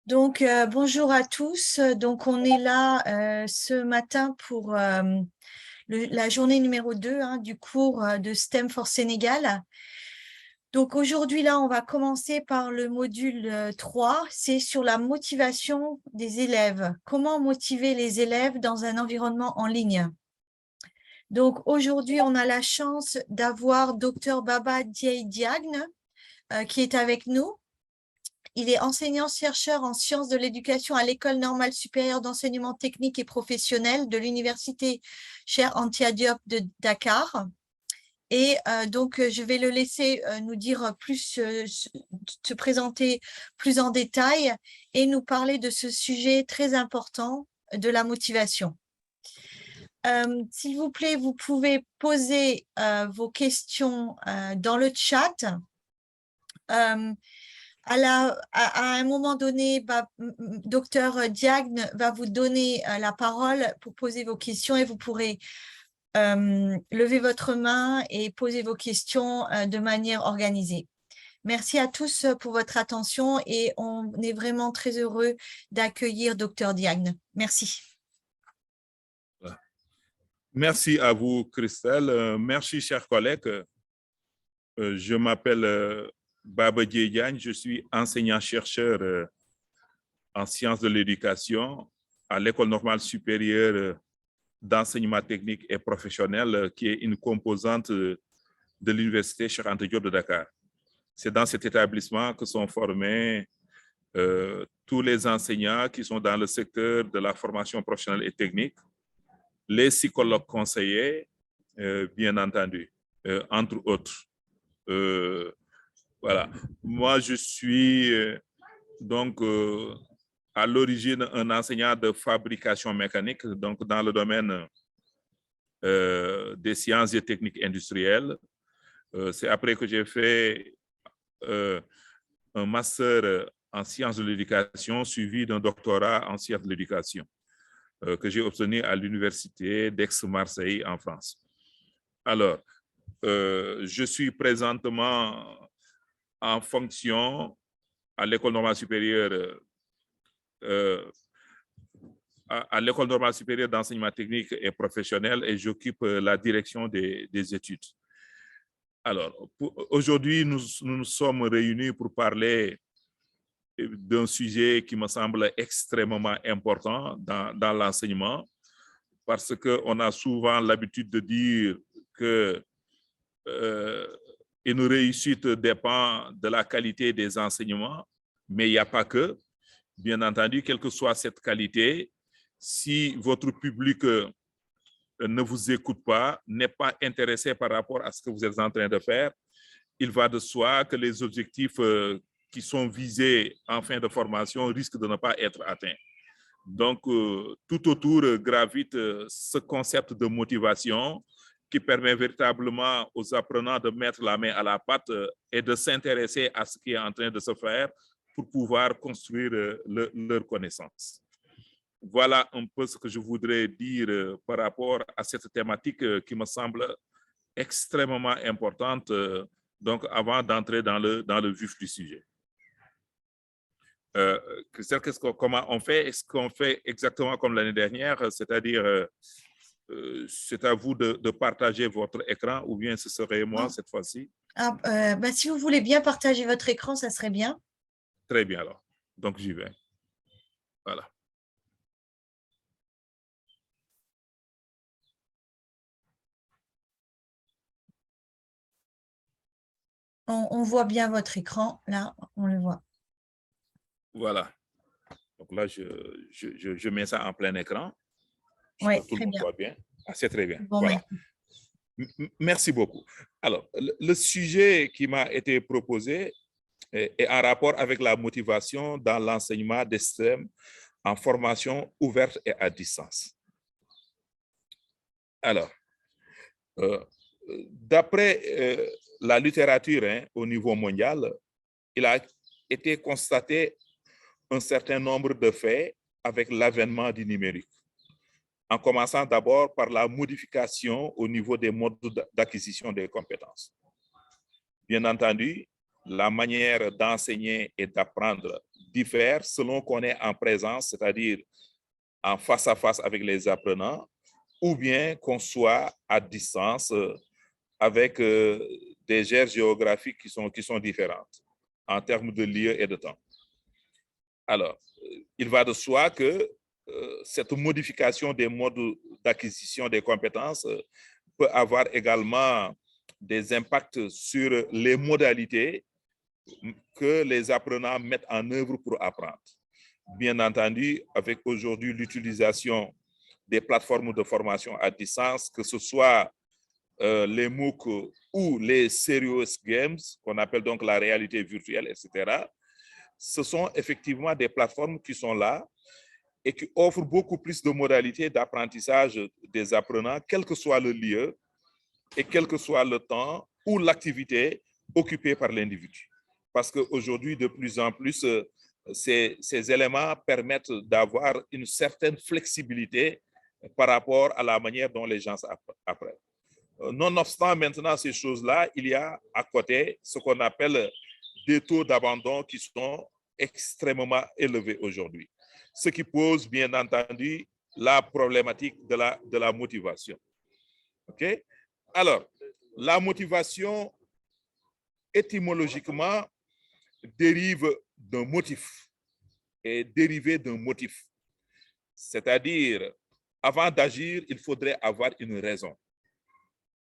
Donc, bonjour à tous. Donc, on est là ce matin pour la journée numéro 2 du cours de STEM for Sénégal. Donc, aujourd'hui, là, on va commencer par le module 3. C'est sur la motivation des élèves. Comment motiver les élèves dans un environnement en ligne? Donc, aujourd'hui, on a la chance d'avoir Dr Baba Diagne qui est avec nous. Il est enseignant-chercheur en sciences de l'éducation à l'École normale supérieure d'enseignement technique et professionnel de l'Université Cheikh Anta Diop de Dakar. Et donc, je vais le laisser nous dire plus, se présenter plus en détail et nous parler de ce sujet très important de la motivation. S'il vous plaît, vous pouvez poser vos questions dans le chat. À un moment donné, Docteur Diagne va vous donner la parole pour poser vos questions et vous pourrez lever votre main et poser vos questions de manière organisée. Merci à tous pour votre attention et on est vraiment très heureux d'accueillir Docteur Diagne. Merci. Merci à vous, Christelle. Merci, chers collègues. Je m'appelle Baba Diagne, je suis enseignant-chercheur en sciences de l'éducation à l'École normale supérieure d'enseignement technique et professionnel, qui est une composante de l'Université Cheikh Anta Diop de Dakar. C'est dans cet établissement que sont formés tous les enseignants qui sont dans le secteur de la formation professionnelle et technique, les psychologues conseillers, bien entendu, entre autres. Voilà. Moi, je suis donc à l'origine un enseignant de fabrication mécanique, donc dans le domaine des sciences et techniques industrielles. C'est après que j'ai fait un master en sciences de l'éducation suivi d'un doctorat en sciences de l'éducation que j'ai obtenu à l'université d'Aix-Marseille en France. Alors, je suis présentement en fonction à l'École normale supérieure à l'École normale supérieure d'enseignement technique et professionnel et j'occupe la direction des études. Alors, aujourd'hui, nous nous sommes réunis pour parler d'un sujet qui me semble extrêmement important dans l'enseignement, parce qu'on a souvent l'habitude de dire que une réussite dépend de la qualité des enseignements, mais il n'y a pas que. Bien entendu, quelle que soit cette qualité, si votre public ne vous écoute pas, n'est pas intéressé par rapport à ce que vous êtes en train de faire, il va de soi que les objectifs qui sont visés en fin de formation risquent de ne pas être atteints. Donc, tout autour gravite ce concept de motivation qui permet véritablement aux apprenants de mettre la main à la pâte et de s'intéresser à ce qui est en train de se faire pour pouvoir construire leur connaissance. Voilà un peu ce que je voudrais dire par rapport à cette thématique qui me semble extrêmement importante, donc avant d'entrer dans le vif du sujet. Christelle, comment on fait? Est-ce qu'on fait exactement comme l'année dernière, c'est-à-dire c'est à vous de partager votre écran ou bien ce serait moi cette fois-ci? Si vous voulez bien partager votre écran, ça serait bien. Très bien alors. Donc j'y vais. Voilà. On voit bien votre écran, là, on le voit. Voilà. Donc là, je mets ça en plein écran. Oui, tout le monde voit bien. Ah, c'est très bien. Bon, voilà. Merci beaucoup. Alors, le sujet qui m'a été proposé est en rapport avec la motivation dans l'enseignement des STEM en formation ouverte et à distance. Alors, d'après la littérature au niveau mondial, il a été constaté un certain nombre de faits avec l'avènement du numérique, en commençant d'abord par la modification au niveau des modes d'acquisition des compétences. Bien entendu, la manière d'enseigner et d'apprendre diffère selon qu'on est en présence, c'est-à-dire en face à face avec les apprenants, ou bien qu'on soit à distance avec des aires géographiques qui sont différentes en termes de lieu et de temps. Alors, il va de soi que cette modification des modes d'acquisition des compétences peut avoir également des impacts sur les modalités que les apprenants mettent en œuvre pour apprendre. Bien entendu, avec aujourd'hui l'utilisation des plateformes de formation à distance, que ce soit les MOOC ou les Serious Games, qu'on appelle donc la réalité virtuelle, etc., ce sont effectivement des plateformes qui sont là et qui offrent beaucoup plus de modalités d'apprentissage des apprenants, quel que soit le lieu et quel que soit le temps ou l'activité occupée par l'individu. Parce qu'aujourd'hui, de plus en plus, ces éléments permettent d'avoir une certaine flexibilité par rapport à la manière dont les gens apprennent. Nonobstant maintenant ces choses-là, il y a à côté ce qu'on appelle des taux d'abandon qui sont extrêmement élevés aujourd'hui. Ce qui pose bien entendu la problématique de la motivation. OK? Alors, la motivation, étymologiquement, dérive d'un motif et dérivé d'un motif. C'est-à-dire, avant d'agir, il faudrait avoir une raison.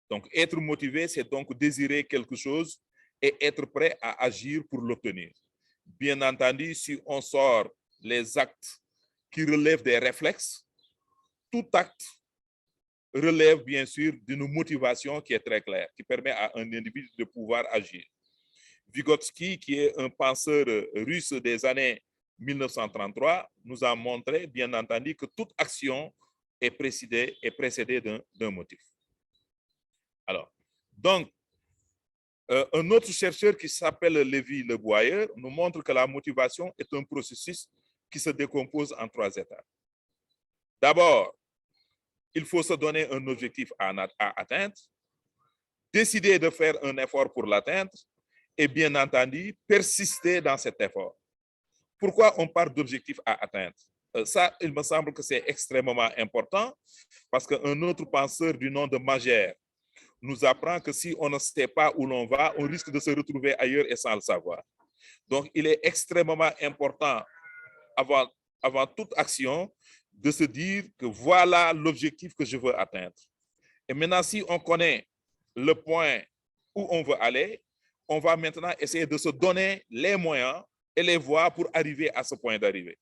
Donc, être motivé, c'est donc désirer quelque chose et être prêt à agir pour l'obtenir. Bien entendu, si on sort les actes qui relèvent des réflexes, tout acte relève bien sûr d'une motivation qui est très claire, qui permet à un individu de pouvoir agir. Vygotsky, qui est un penseur russe des années 1933, nous a montré, bien entendu, que toute action est précédée d'un motif. Alors, donc, un autre chercheur qui s'appelle Lévy-Le Boyer nous montre que la motivation est un processus qui se décompose en 3 étapes. D'abord, il faut se donner un objectif à atteindre, décider de faire un effort pour l'atteindre et bien entendu, persister dans cet effort. Pourquoi on parle d'objectif à atteindre? Ça, il me semble que c'est extrêmement important parce qu'un autre penseur du nom de Magère nous apprend que si on ne sait pas où l'on va, on risque de se retrouver ailleurs et sans le savoir. Donc, il est extrêmement important, avant toute action, de se dire que voilà l'objectif que je veux atteindre. Et maintenant, si on connaît le point où on veut aller, on va maintenant essayer de se donner les moyens et les voies pour arriver à ce point d'arrivée.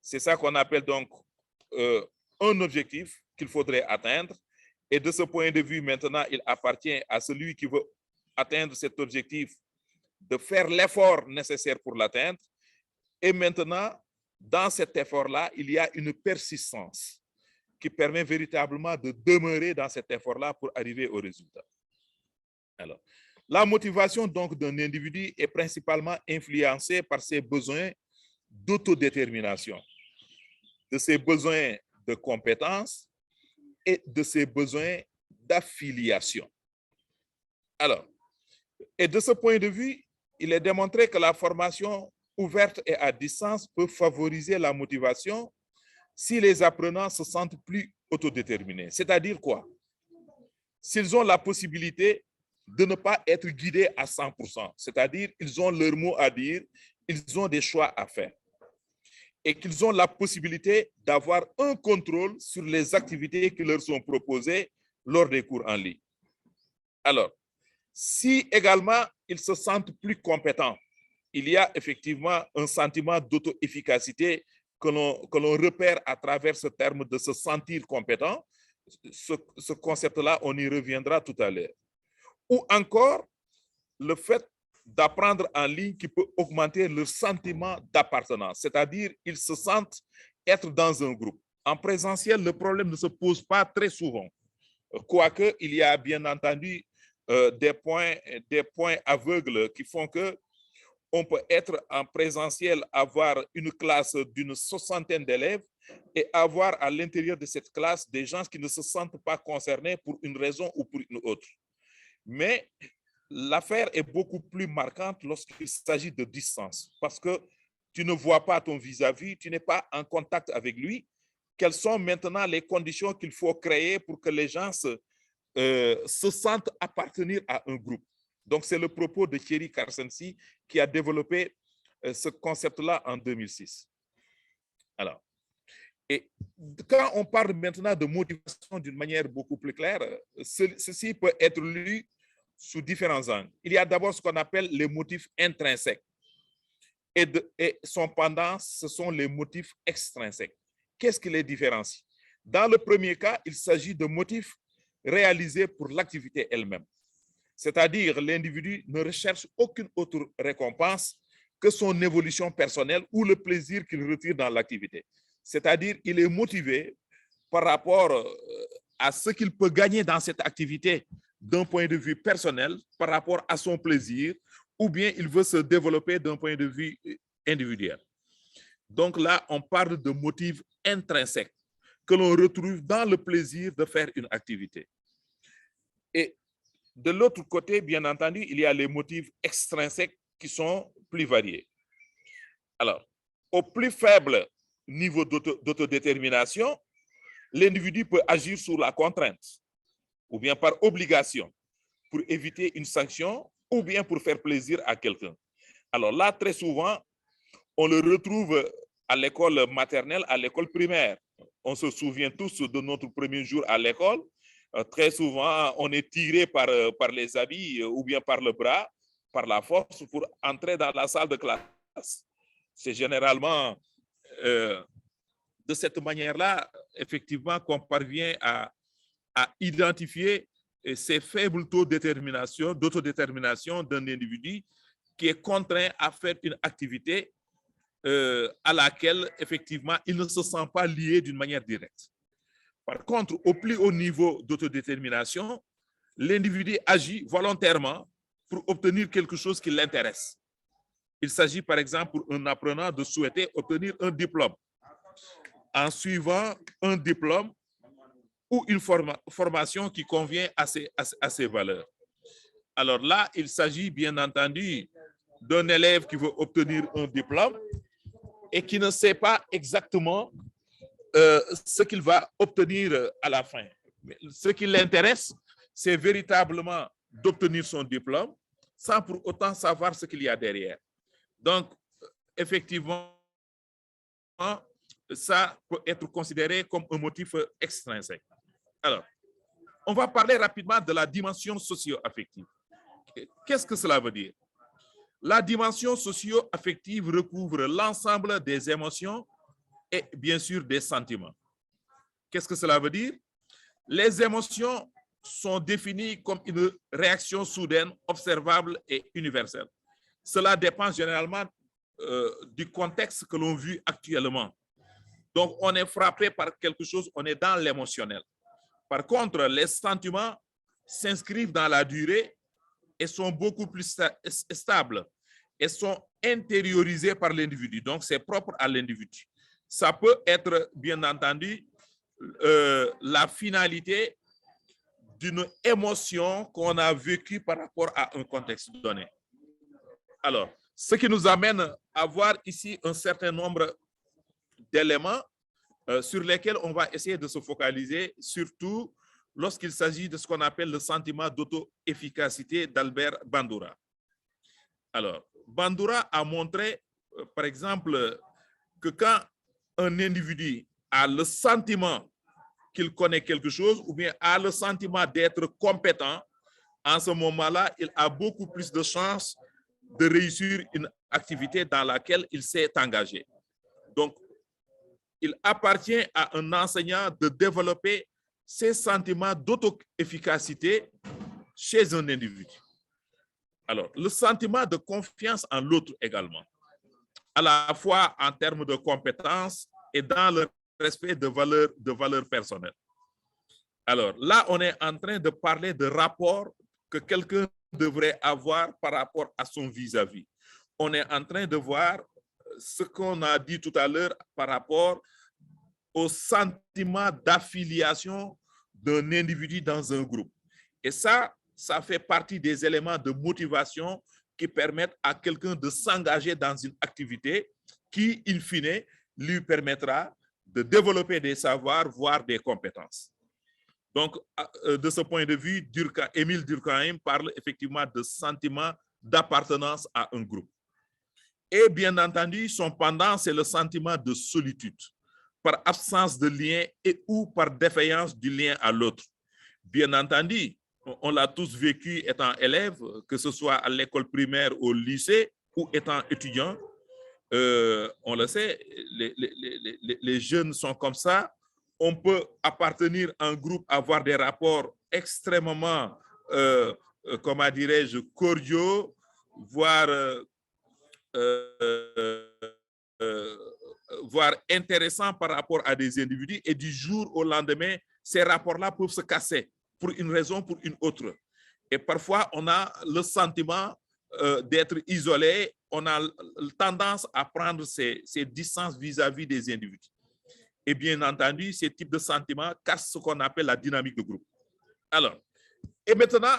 C'est ça qu'on appelle donc un objectif qu'il faudrait atteindre. Et de ce point de vue, maintenant, il appartient à celui qui veut atteindre cet objectif de faire l'effort nécessaire pour l'atteindre. Et maintenant, dans cet effort-là, il y a une persistance qui permet véritablement de demeurer dans cet effort-là pour arriver au résultat. Alors, la motivation donc d'un individu est principalement influencée par ses besoins d'autodétermination, de ses besoins de compétences et de ses besoins d'affiliation. Alors, et de ce point de vue, il est démontré que la formation ouverte et à distance peut favoriser la motivation si les apprenants se sentent plus autodéterminés. C'est-à-dire quoi? S'ils ont la possibilité de ne pas être guidés à 100%, c'est-à-dire ils ont leur mot à dire, ils ont des choix à faire et qu'ils ont la possibilité d'avoir un contrôle sur les activités qui leur sont proposées lors des cours en ligne. Alors, si également ils se sentent plus compétents, il y a effectivement un sentiment d'auto-efficacité que l'on repère à travers ce terme de se sentir compétent. Ce concept-là, on y reviendra tout à l'heure. Ou encore, le fait d'apprendre en ligne qui peut augmenter leur sentiment d'appartenance, c'est-à-dire ils se sentent être dans un groupe. En présentiel, le problème ne se pose pas très souvent, quoique il y a bien entendu des points aveugles qui font que on peut être en présentiel, avoir une classe d'une 60aine d'élèves et avoir à l'intérieur de cette classe des gens qui ne se sentent pas concernés pour une raison ou pour une autre. Mais l'affaire est beaucoup plus marquante lorsqu'il s'agit de distance, parce que tu ne vois pas ton vis-à-vis, tu n'es pas en contact avec lui. Quelles sont maintenant les conditions qu'il faut créer pour que les gens se sentent appartenir à un groupe? Donc, c'est le propos de Thierry Karsensi qui a développé ce concept-là en 2006. Alors, et quand on parle maintenant de motivation d'une manière beaucoup plus claire, ceci peut être lu sous différents angles. Il y a d'abord ce qu'on appelle les motifs intrinsèques. Et son pendant, ce sont les motifs extrinsèques. Qu'est-ce qui les différencie? Dans le premier cas, il s'agit de motifs réalisés pour l'activité elle-même. C'est-à-dire, l'individu ne recherche aucune autre récompense que son évolution personnelle ou le plaisir qu'il retire dans l'activité. C'est-à-dire, il est motivé par rapport à ce qu'il peut gagner dans cette activité d'un point de vue personnel, par rapport à son plaisir, ou bien il veut se développer d'un point de vue individuel. Donc là, on parle de motifs intrinsèques que l'on retrouve dans le plaisir de faire une activité. Et de l'autre côté, bien entendu, il y a les motifs extrinsèques qui sont plus variés. Alors, au plus faible niveau d'autodétermination, l'individu peut agir sous la contrainte ou bien par obligation pour éviter une sanction ou bien pour faire plaisir à quelqu'un. Alors là, très souvent, on le retrouve à l'école maternelle, à l'école primaire. On se souvient tous de notre premier jour à l'école. Très souvent, on est tiré par les habits ou bien par le bras, par la force pour entrer dans la salle de classe. C'est généralement de cette manière-là, effectivement, qu'on parvient à identifier ces faibles taux d'autodétermination d'un individu qui est contraint à faire une activité à laquelle, effectivement, il ne se sent pas lié d'une manière directe. Par contre, au plus haut niveau d'autodétermination, l'individu agit volontairement pour obtenir quelque chose qui l'intéresse. Il s'agit, par exemple, pour un apprenant de souhaiter obtenir un diplôme. En suivant un diplôme ou une formation qui convient à ses valeurs. Alors là, il s'agit bien entendu d'un élève qui veut obtenir un diplôme et qui ne sait pas exactement ce qu'il va obtenir à la fin. Ce qui l'intéresse, c'est véritablement d'obtenir son diplôme sans pour autant savoir ce qu'il y a derrière. Donc, effectivement, ça peut être considéré comme un motif extrinsèque. Alors, on va parler rapidement de la dimension socio-affective. Qu'est-ce que cela veut dire? La dimension socio-affective recouvre l'ensemble des émotions et bien sûr des sentiments. Qu'est-ce que cela veut dire? Les émotions sont définies comme une réaction soudaine, observable et universelle. Cela dépend généralement du contexte que l'on vit actuellement. Donc, on est frappé par quelque chose, on est dans l'émotionnel. Par contre, les sentiments s'inscrivent dans la durée et sont beaucoup plus stables et sont intériorisés par l'individu. Donc, c'est propre à l'individu. Ça peut être, bien entendu, la finalité d'une émotion qu'on a vécue par rapport à un contexte donné. Alors, ce qui nous amène à voir ici un certain nombre d'éléments sur lesquels on va essayer de se focaliser, surtout lorsqu'il s'agit de ce qu'on appelle le sentiment d'auto-efficacité d'Albert Bandura. Alors, Bandura a montré, par exemple, que quand un individu a le sentiment qu'il connaît quelque chose ou bien a le sentiment d'être compétent, en ce moment-là, il a beaucoup plus de chances de réussir une activité dans laquelle il s'est engagé. Donc, il appartient à un enseignant de développer ces sentiments d'auto-efficacité chez un individu. Alors, le sentiment de confiance en l'autre également, à la fois en termes de compétences et dans le respect de valeurs personnelles. Alors, là, on est en train de parler de rapport que quelqu'un devrait avoir par rapport à son vis-à-vis. On est en train de voir ce qu'on a dit tout à l'heure par rapport au sentiment d'affiliation d'un individu dans un groupe. Et ça fait partie des éléments de motivation qui permettent à quelqu'un de s'engager dans une activité qui, in fine, lui permettra de développer des savoirs, voire des compétences. Donc, de ce point de vue, Émile Durkheim parle effectivement de sentiment d'appartenance à un groupe. Et bien entendu, son pendant, c'est le sentiment de solitude, par absence de lien et ou par défaillance du lien à l'autre. Bien entendu, on l'a tous vécu étant élève, que ce soit à l'école primaire, au lycée ou étant étudiant. On le sait, les jeunes sont comme ça. On peut appartenir à un groupe, avoir des rapports extrêmement, comment dirais-je, cordiaux, voire voire intéressant par rapport à des individus, et du jour au lendemain, ces rapports-là peuvent se casser pour une raison, pour une autre. Et parfois, on a le sentiment d'être isolé, on a tendance à prendre ces distances vis-à-vis des individus. Et bien entendu, ce type de sentiment casse ce qu'on appelle la dynamique de groupe. Alors, et maintenant,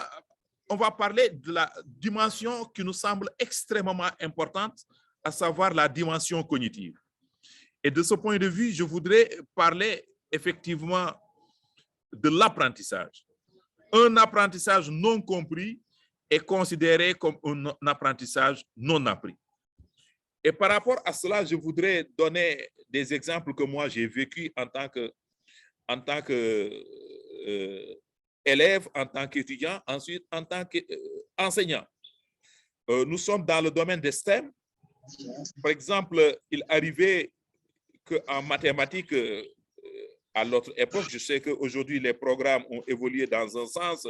on va parler de la dimension qui nous semble extrêmement importante, à savoir la dimension cognitive. Et de ce point de vue, je voudrais parler effectivement de l'apprentissage. Un apprentissage non compris est considéré comme un apprentissage non appris. Et par rapport à cela, je voudrais donner des exemples que moi j'ai vécu en tant que élève, en tant qu'étudiant, ensuite en tant qu'enseignant. Nous sommes dans le domaine des STEM. Par exemple, il arrivait qu'en mathématiques, à l'autre époque, je sais qu'aujourd'hui, les programmes ont évolué dans un sens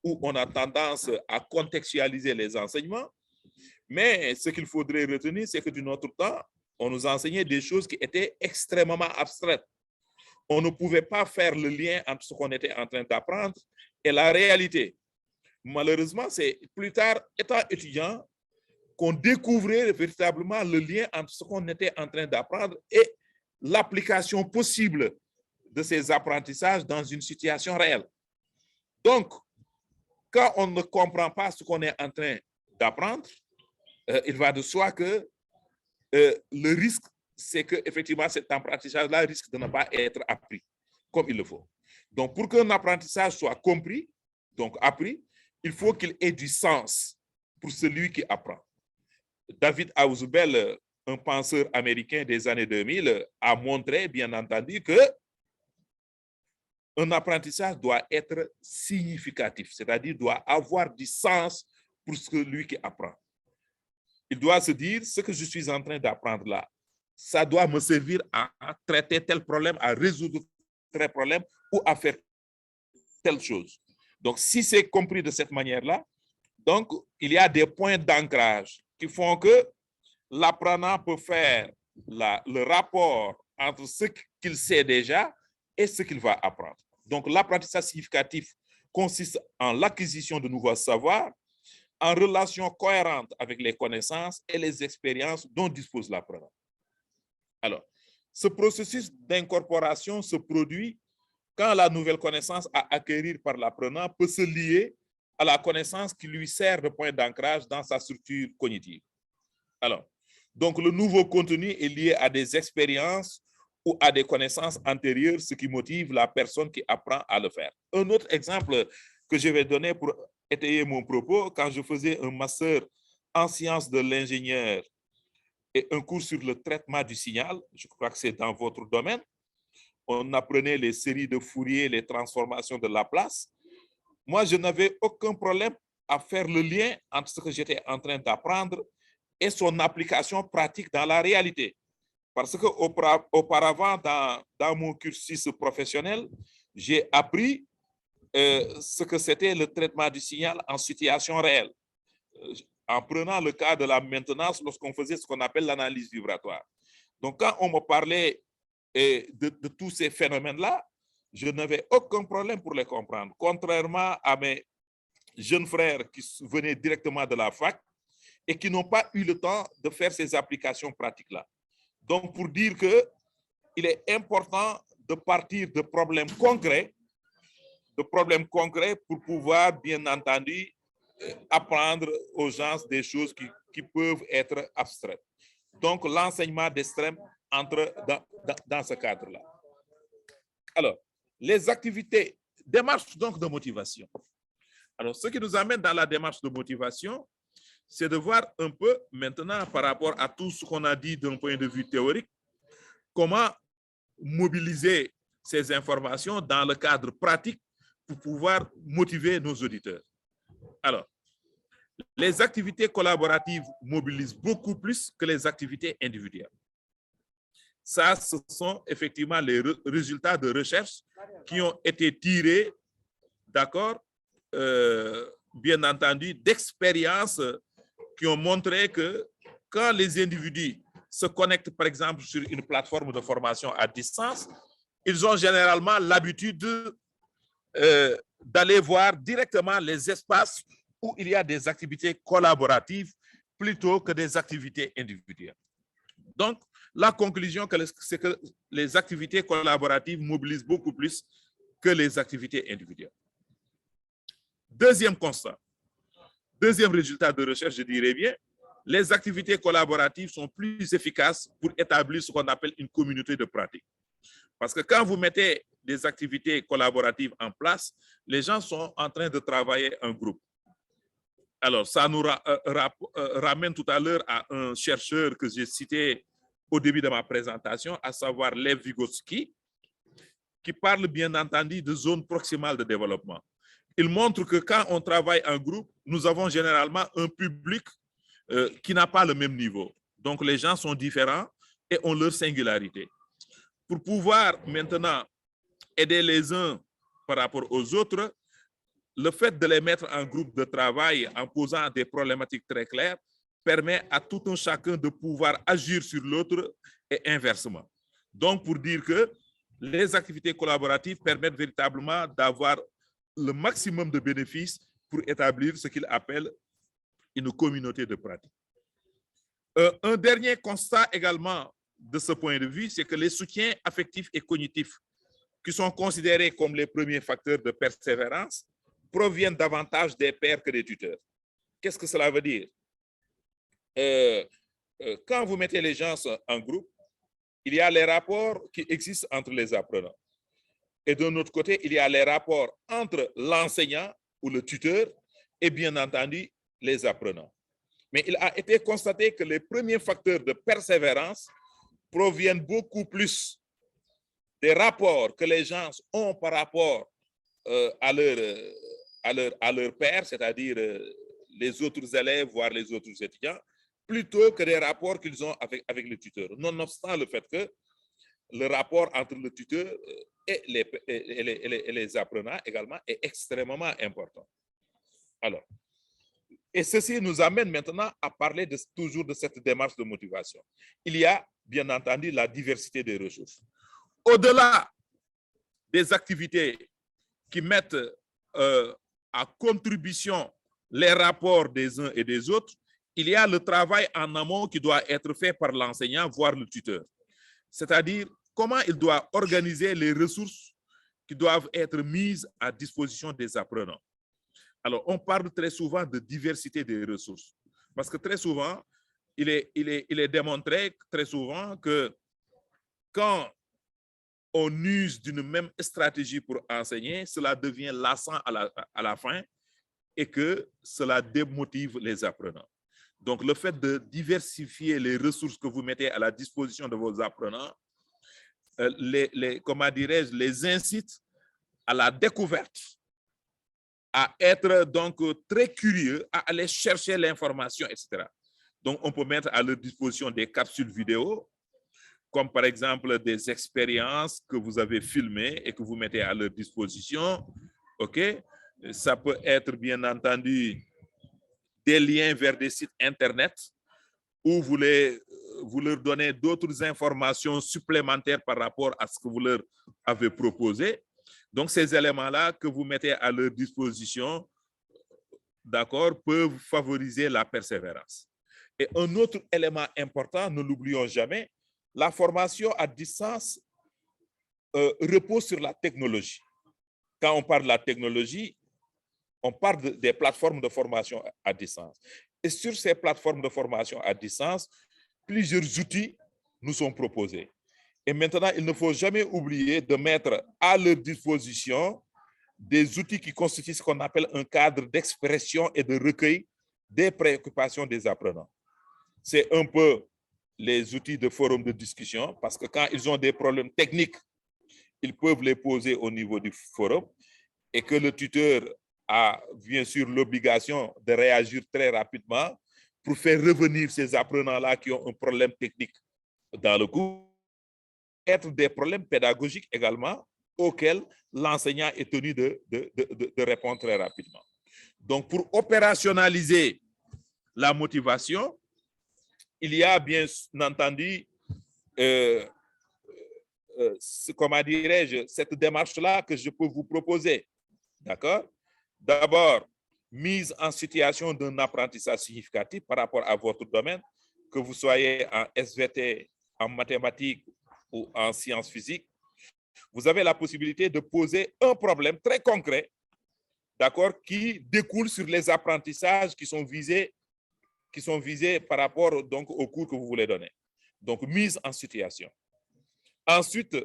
où on a tendance à contextualiser les enseignements. Mais ce qu'il faudrait retenir, c'est que de notre temps, on nous enseignait des choses qui étaient extrêmement abstraites. On ne pouvait pas faire le lien entre ce qu'on était en train d'apprendre et la réalité. Malheureusement, c'est plus tard, étant étudiant, qu'on découvrait véritablement le lien entre ce qu'on était en train d'apprendre et l'application possible de ces apprentissages dans une situation réelle. Donc, quand on ne comprend pas ce qu'on est en train d'apprendre, il va de soi que le risque, c'est que effectivement cet apprentissage-là risque de ne pas être appris comme il le faut. Donc, pour qu'un apprentissage soit compris, donc appris, il faut qu'il ait du sens pour celui qui apprend. David Ausubel, un penseur américain des années 2000, a montré, bien entendu, que un apprentissage doit être significatif, c'est-à-dire doit avoir du sens pour celui qui apprend. Il doit se dire, ce que je suis en train d'apprendre là, ça doit me servir à traiter tel problème, à résoudre tel problème ou à faire telle chose. Donc, si c'est compris de cette manière-là, donc, il y a des points d'ancrage qui font que l'apprenant peut faire le rapport entre ce qu'il sait déjà et ce qu'il va apprendre. Donc, l'apprentissage significatif consiste en l'acquisition de nouveaux savoirs en relation cohérente avec les connaissances et les expériences dont dispose l'apprenant. Alors, ce processus d'incorporation se produit quand la nouvelle connaissance à acquérir par l'apprenant peut se lier à la connaissance qui lui sert de point d'ancrage dans sa structure cognitive. Alors, donc le nouveau contenu est lié à des expériences ou à des connaissances antérieures, ce qui motive la personne qui apprend à le faire. Un autre exemple que je vais donner pour étayer mon propos, quand je faisais un master en sciences de l'ingénieur et un cours sur le traitement du signal, je crois que c'est dans votre domaine, on apprenait les séries de Fourier, les transformations de Laplace. Moi, je n'avais aucun problème à faire le lien entre ce que j'étais en train d'apprendre et son application pratique dans la réalité. Parce qu'auparavant, dans mon cursus professionnel, j'ai appris ce que c'était le traitement du signal en situation réelle. En prenant le cas de la maintenance lorsqu'on faisait ce qu'on appelle l'analyse vibratoire. Donc, quand on me parlait de tous ces phénomènes-là, je n'avais aucun problème pour les comprendre. Contrairement à mes jeunes frères qui venaient directement de la fac et qui n'ont pas eu le temps de faire ces applications pratiques-là. Donc, pour dire qu'il est important de partir de problèmes concrets pour pouvoir, bien entendu, apprendre aux gens des choses qui peuvent être abstraites. donc l'enseignement des STEM entre dans ce cadre-là. Alors, les activités, démarche donc de motivation. Alors, ce qui nous amène dans la démarche de motivation, c'est de voir un peu maintenant par rapport à tout ce qu'on a dit d'un point de vue théorique, comment mobiliser ces informations dans le cadre pratique pour pouvoir motiver nos auditeurs. Alors, les activités collaboratives mobilisent beaucoup plus que les activités individuelles. Ça, ce sont effectivement les résultats de recherche qui ont été tirés, d'accord, bien entendu, d'expériences qui ont montré que quand les individus se connectent, par exemple, sur une plateforme de formation à distance, ils ont généralement l'habitude d'aller voir directement les espaces où il y a des activités collaboratives plutôt que des activités individuelles. Donc, la conclusion, c'est que les activités collaboratives mobilisent beaucoup plus que les activités individuelles. Deuxième constat, deuxième résultat de recherche, je dirais bien, les activités collaboratives sont plus efficaces pour établir ce qu'on appelle une communauté de pratique. Parce que quand vous mettez des activités collaboratives en place, les gens sont en train de travailler en groupe. Alors, ça nous ramène tout à l'heure à un chercheur que j'ai cité au début de ma présentation, à savoir Lev Vygotsky, qui parle bien entendu de zones proximales de développement. Il montre que quand on travaille en groupe, nous avons généralement un public qui n'a pas le même niveau. Donc, les gens sont différents et ont leur singularité. Pour pouvoir maintenant aider les uns par rapport aux autres, le fait de les mettre en groupe de travail en posant des problématiques très claires permet à tout un chacun de pouvoir agir sur l'autre et inversement. Donc, pour dire que les activités collaboratives permettent véritablement d'avoir le maximum de bénéfices pour établir ce qu'il appelle une communauté de pratique. Un dernier constat également de ce point de vue, c'est que les soutiens affectifs et cognitifs, qui sont considérés comme les premiers facteurs de persévérance, proviennent davantage des pairs que des tuteurs. Qu'est-ce que cela veut dire? Quand vous mettez les gens en groupe, il y a les rapports qui existent entre les apprenants. Et d'un autre côté, il y a les rapports entre l'enseignant ou le tuteur et bien entendu les apprenants. Mais il a été constaté que les premiers facteurs de persévérance proviennent beaucoup plus des rapports que les gens ont par rapport à leur pairs, c'est-à-dire les autres élèves, voire les autres étudiants, plutôt que des rapports qu'ils ont avec le tuteur. Nonobstant le fait que le rapport entre le tuteur et les apprenants également est extrêmement important. Alors, et ceci nous amène maintenant à parler toujours de cette démarche de motivation. Il y a, bien entendu, la diversité des ressources. Au-delà des activités qui mettent à contribution les rapports des uns et des autres, il y a le travail en amont qui doit être fait par l'enseignant, voire le tuteur. C'est-à-dire comment il doit organiser les ressources qui doivent être mises à disposition des apprenants. Alors, on parle très souvent de diversité des ressources, parce que très souvent, il est démontré très souvent que quand on use d'une même stratégie pour enseigner, cela devient lassant à la fin et que cela démotive les apprenants. Donc, le fait de diversifier les ressources que vous mettez à la disposition de vos apprenants, comment dirais-je, les incite à la découverte, à être donc très curieux, à aller chercher l'information, etc. Donc, on peut mettre à leur disposition des capsules vidéo, comme par exemple des expériences que vous avez filmées et que vous mettez à leur disposition. OK? Ça peut être, bien entendu, des liens vers des sites Internet où vous leur donnez d'autres informations supplémentaires par rapport à ce que vous leur avez proposé. Donc, ces éléments-là que vous mettez à leur disposition, d'accord, peuvent favoriser la persévérance. Et un autre élément important, ne l'oublions jamais, la formation à distance repose sur la technologie. Quand on parle de la technologie, on parle des plateformes de formation à distance. Et sur ces plateformes de formation à distance, plusieurs outils nous sont proposés. Et maintenant, il ne faut jamais oublier de mettre à leur disposition des outils qui constituent ce qu'on appelle un cadre d'expression et de recueil des préoccupations des apprenants. C'est un peu les outils de forum de discussion, parce que quand ils ont des problèmes techniques, ils peuvent les poser au niveau du forum et que le tuteur a bien sûr l'obligation de réagir très rapidement pour faire revenir ces apprenants-là qui ont un problème technique dans le cours, être des problèmes pédagogiques également auxquels l'enseignant est tenu de répondre très rapidement. Donc, pour opérationnaliser la motivation, il y a bien entendu, comment dirais-je, cette démarche-là que je peux vous proposer. D'accord? D'abord, mise en situation d'un apprentissage significatif par rapport à votre domaine, que vous soyez en SVT, en mathématiques ou en sciences physiques. Vous avez la possibilité de poser un problème très concret, d'accord, qui découle sur les apprentissages qui sont visés par rapport donc au cours que vous voulez donner. Donc, mise en situation. Ensuite,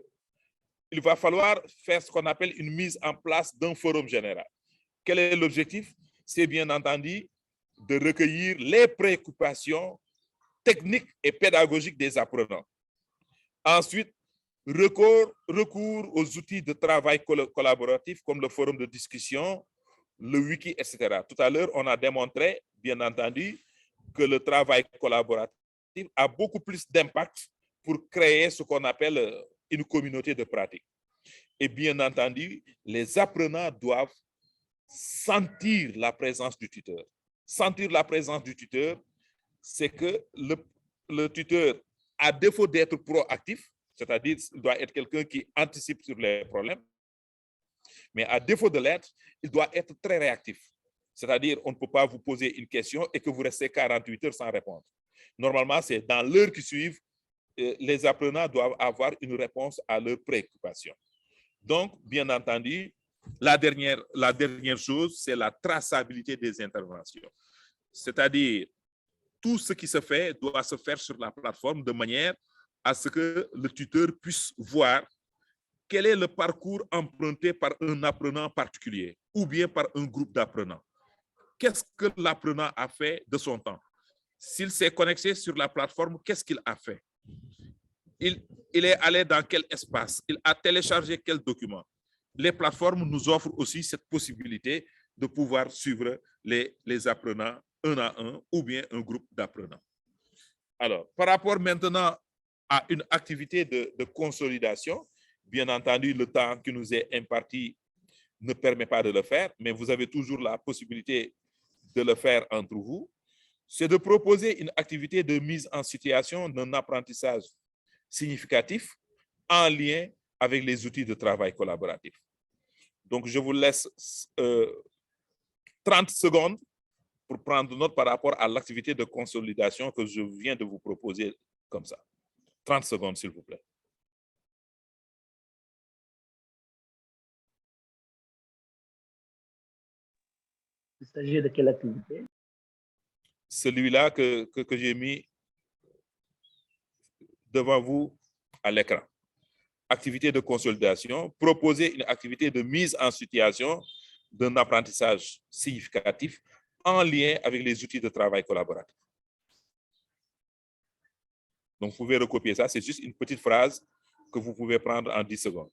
il va falloir faire ce qu'on appelle une mise en place d'un forum général. Quel est l'objectif? C'est bien entendu de recueillir les préoccupations techniques et pédagogiques des apprenants. Ensuite, recours aux outils de travail collaboratif comme le forum de discussion, le wiki, etc. Tout à l'heure, on a démontré, bien entendu, que le travail collaboratif a beaucoup plus d'impact pour créer ce qu'on appelle une communauté de pratique. Et bien entendu, les apprenants doivent sentir la présence du tuteur. Sentir la présence du tuteur, c'est que le tuteur, à défaut d'être proactif, c'est-à-dire il doit être quelqu'un qui anticipe sur les problèmes, mais à défaut de l'être, il doit être très réactif. C'est-à-dire, on ne peut pas vous poser une question et que vous restez 48 heures sans répondre. Normalement, c'est dans l'heure qui suivent, les apprenants doivent avoir une réponse à leurs préoccupations. Donc, bien entendu, la dernière chose, c'est la traçabilité des interventions. C'est-à-dire, tout ce qui se fait doit se faire sur la plateforme de manière à ce que le tuteur puisse voir quel est le parcours emprunté par un apprenant particulier ou bien par un groupe d'apprenants. Qu'est-ce que l'apprenant a fait de son temps? S'il s'est connecté sur la plateforme, qu'est-ce qu'il a fait? Il est allé dans quel espace? Il a téléchargé quel document? Les plateformes nous offrent aussi cette possibilité de pouvoir suivre les apprenants un à un ou bien un groupe d'apprenants. Alors, par rapport maintenant à une activité de consolidation, bien entendu, le temps qui nous est imparti ne permet pas de le faire, mais vous avez toujours la possibilité de le faire entre vous. C'est de proposer une activité de mise en situation d'un apprentissage significatif en lien avec les outils de travail collaboratif. Donc, je vous laisse 30 secondes pour prendre note par rapport à l'activité de consolidation que je viens de vous proposer comme ça. 30 secondes, s'il vous plaît. Il s'agit de quelle activité? Celui-là que j'ai mis devant vous à l'écran. Activité de consolidation, proposer une activité de mise en situation d'un apprentissage significatif en lien avec les outils de travail collaboratif. Donc, vous pouvez recopier ça. C'est juste une petite phrase que vous pouvez prendre en 10 secondes.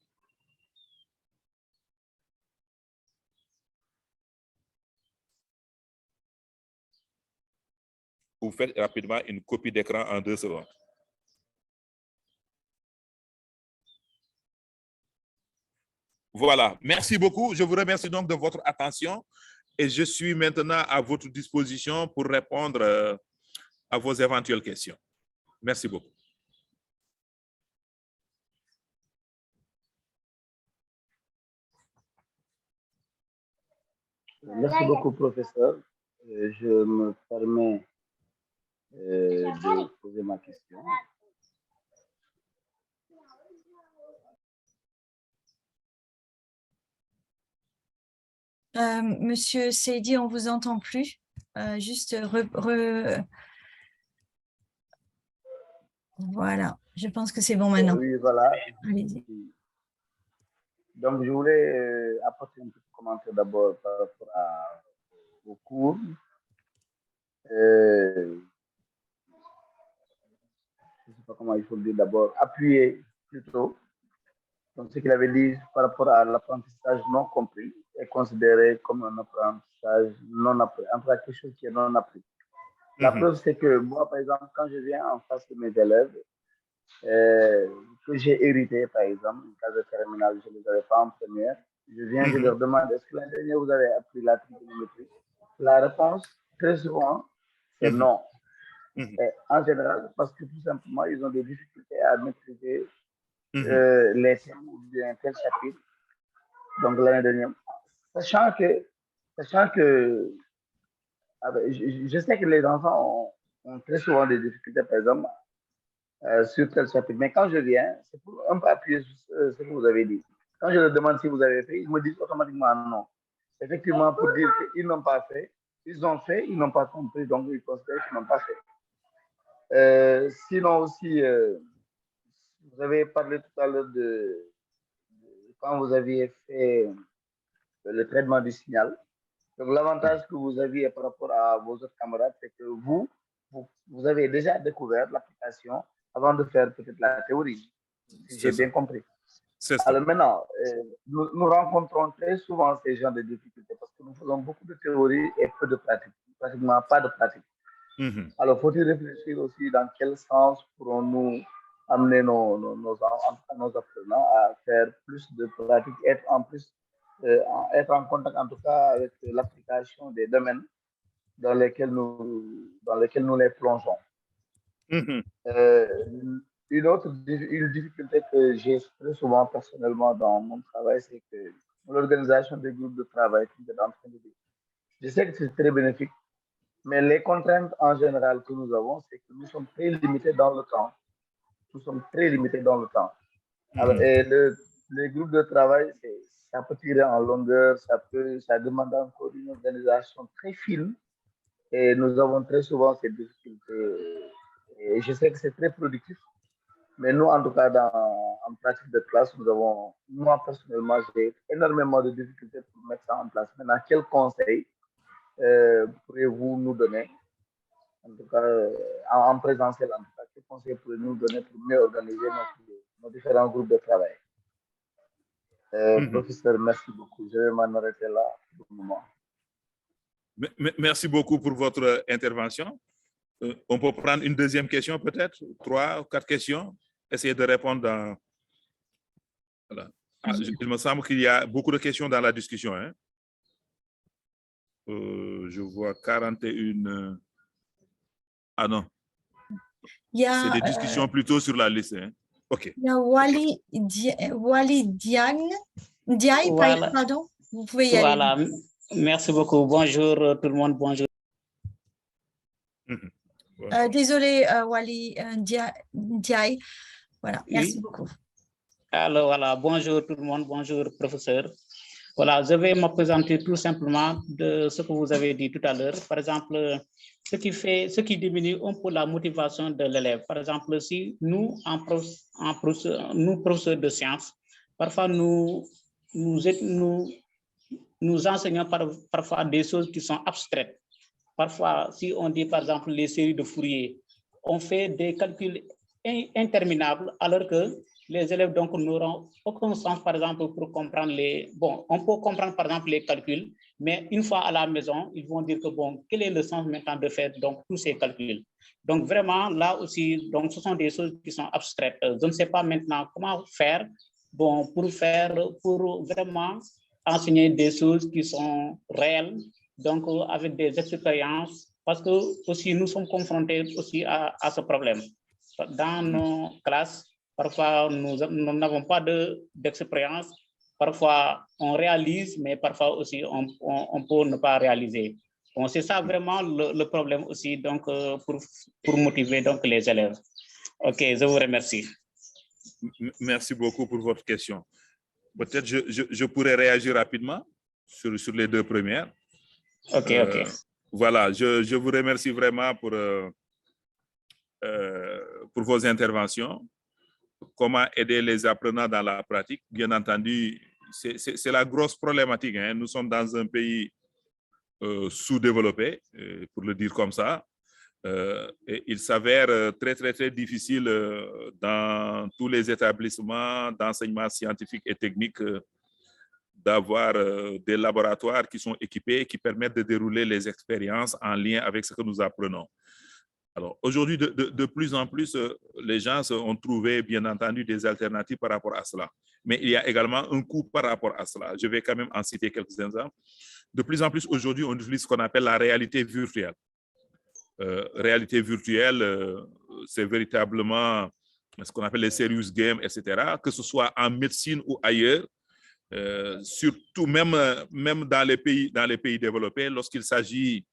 Vous faites rapidement une copie d'écran en 2 secondes. Voilà, merci beaucoup. Je vous remercie donc de votre attention et je suis maintenant à votre disposition pour répondre à vos éventuelles questions. Merci beaucoup. Merci beaucoup, professeur. Je me permets de poser ma question. Monsieur Seydi, on vous entend plus. Juste Voilà, je pense que c'est bon maintenant. Oui, voilà. Allez-y. Donc, je voulais apporter un petit commentaire d'abord par rapport au cours. Je ne sais pas comment il faut le dire d'abord, appuyer plutôt. Donc, ce qu'il avait dit par rapport à l'apprentissage non compris est considéré comme un apprentissage non appris, en tout cas quelque chose qui est non appris. La preuve, c'est que moi, par exemple, quand je viens en face de mes élèves, que j'ai hérité, par exemple, une classe de terminale, je ne les avais pas en première, je viens, je leur demande, est-ce que l'année dernière, vous avez appris la trigonométrie? La réponse, très souvent, c'est non. Et en général, parce que tout simplement, ils ont des difficultés à maîtriser les thèmes ou bien tel chapitre. Donc, l'année dernière, sachant que je sais que les enfants ont très souvent des difficultés, par exemple, sur tel chapitre. Mais quand je viens, c'est pour un peu appuyer sur ce que vous avez dit. Quand je leur demande si vous avez fait, ils me disent automatiquement non. Effectivement, pour dire qu'ils n'ont pas fait, ils ont fait, ils n'ont pas compris, donc ils considèrent qu'ils n'ont pas fait. Sinon aussi, vous avez parlé tout à l'heure de quand vous aviez fait le traitement du signal. Donc, l'avantage que vous aviez par rapport à vos autres camarades, c'est que vous avez déjà découvert l'application avant de faire peut-être la théorie, si j'ai bien compris. C'est ça. Alors maintenant, nous rencontrons très souvent ces gens de difficultés parce que nous faisons beaucoup de théorie et peu de pratique, pratiquement pas de pratique. Alors, faut-il réfléchir aussi dans quel sens pourrons-nous amener nos apprenants à faire plus de pratique, être en contact en tout cas avec l'application des domaines dans lesquels nous les plongeons. Une difficulté que j'ai très souvent personnellement dans mon travail, c'est que l'organisation des groupes de travail que vous êtes en train de dire. Je sais que c'est très bénéfique, mais les contraintes en général que nous avons, c'est que nous sommes très limités dans le temps. Nous sommes très limités dans le temps. Alors, et les groupes de travail, ça peut tirer en longueur, ça demande encore une organisation très fine. Et nous avons très souvent ces difficultés. Et je sais que c'est très productif. Mais nous, en tout cas, en pratique de classe, moi personnellement, j'ai énormément de difficultés pour mettre ça en place. Maintenant, quel conseil pourriez-vous nous donner, en tout cas en présentiel, en tout cas, quel conseil pourriez-vous nous donner pour mieux organiser nos différents groupes de travail? Professeur, merci beaucoup. Je vais m'en arrêter là pour le moment. Merci beaucoup pour votre intervention. On peut prendre une deuxième question peut-être, 3 ou 4 questions. Essayez de répondre dans... Voilà. Il me semble qu'il y a beaucoup de questions dans la discussion. Hein? Je vois 41... Ah non. C'est des discussions plutôt sur la liste. Hein? OK. Il y a Wali Diagne, voilà. pardon. Vous pouvez y aller. Voilà. Merci beaucoup. Bonjour tout le monde. Bonjour. Désolé, Wali Diaye. Voilà, merci beaucoup. Alors, voilà. Bonjour tout le monde. Bonjour, professeur. Voilà, je vais me présenter tout simplement de ce que vous avez dit tout à l'heure. Par exemple, ce qui diminue un peu la motivation de l'élève. Par exemple, si nous, nous professeurs de sciences, parfois nous enseignons parfois des choses qui sont abstraites. Parfois, si on dit par exemple les séries de Fourier, on fait des calculs interminables alors que les élèves donc n'auront aucun sens par exemple pour comprendre on peut comprendre par exemple les calculs, mais une fois à la maison, ils vont dire que quel est le sens maintenant de faire donc tous ces calculs. Donc vraiment là aussi, donc ce sont des choses qui sont abstraites. Je ne sais pas maintenant comment faire pour vraiment enseigner des choses qui sont réelles, donc avec des expériences, parce que aussi nous sommes confrontés aussi à ce problème. Dans nos classes, parfois nous n'avons pas d'expérience, parfois on réalise, mais parfois aussi on peut ne pas réaliser. Bon, c'est ça vraiment le problème aussi, donc pour motiver donc les élèves. Ok, je vous remercie. Merci beaucoup pour votre question. Peut-être je pourrais réagir rapidement sur les 2 premières. Ok. Voilà, je vous remercie vraiment pour pour vos interventions. Comment aider les apprenants dans la pratique? Bien entendu, c'est la grosse problématique, hein. Nous sommes dans un pays sous-développé, pour le dire comme ça. Et il s'avère très, très, très difficile dans tous les établissements d'enseignement scientifique et technique d'avoir des laboratoires qui sont équipés, qui permettent de dérouler les expériences en lien avec ce que nous apprenons. Alors, aujourd'hui, de plus en plus, les gens ont trouvé, bien entendu, des alternatives par rapport à cela. Mais il y a également un coût par rapport à cela. Je vais quand même en citer quelques exemples. De plus en plus, aujourd'hui, on utilise ce qu'on appelle la réalité virtuelle. Réalité virtuelle, c'est véritablement ce qu'on appelle les serious games, etc., que ce soit en médecine ou ailleurs, surtout même dans les pays développés, lorsqu'il s'agit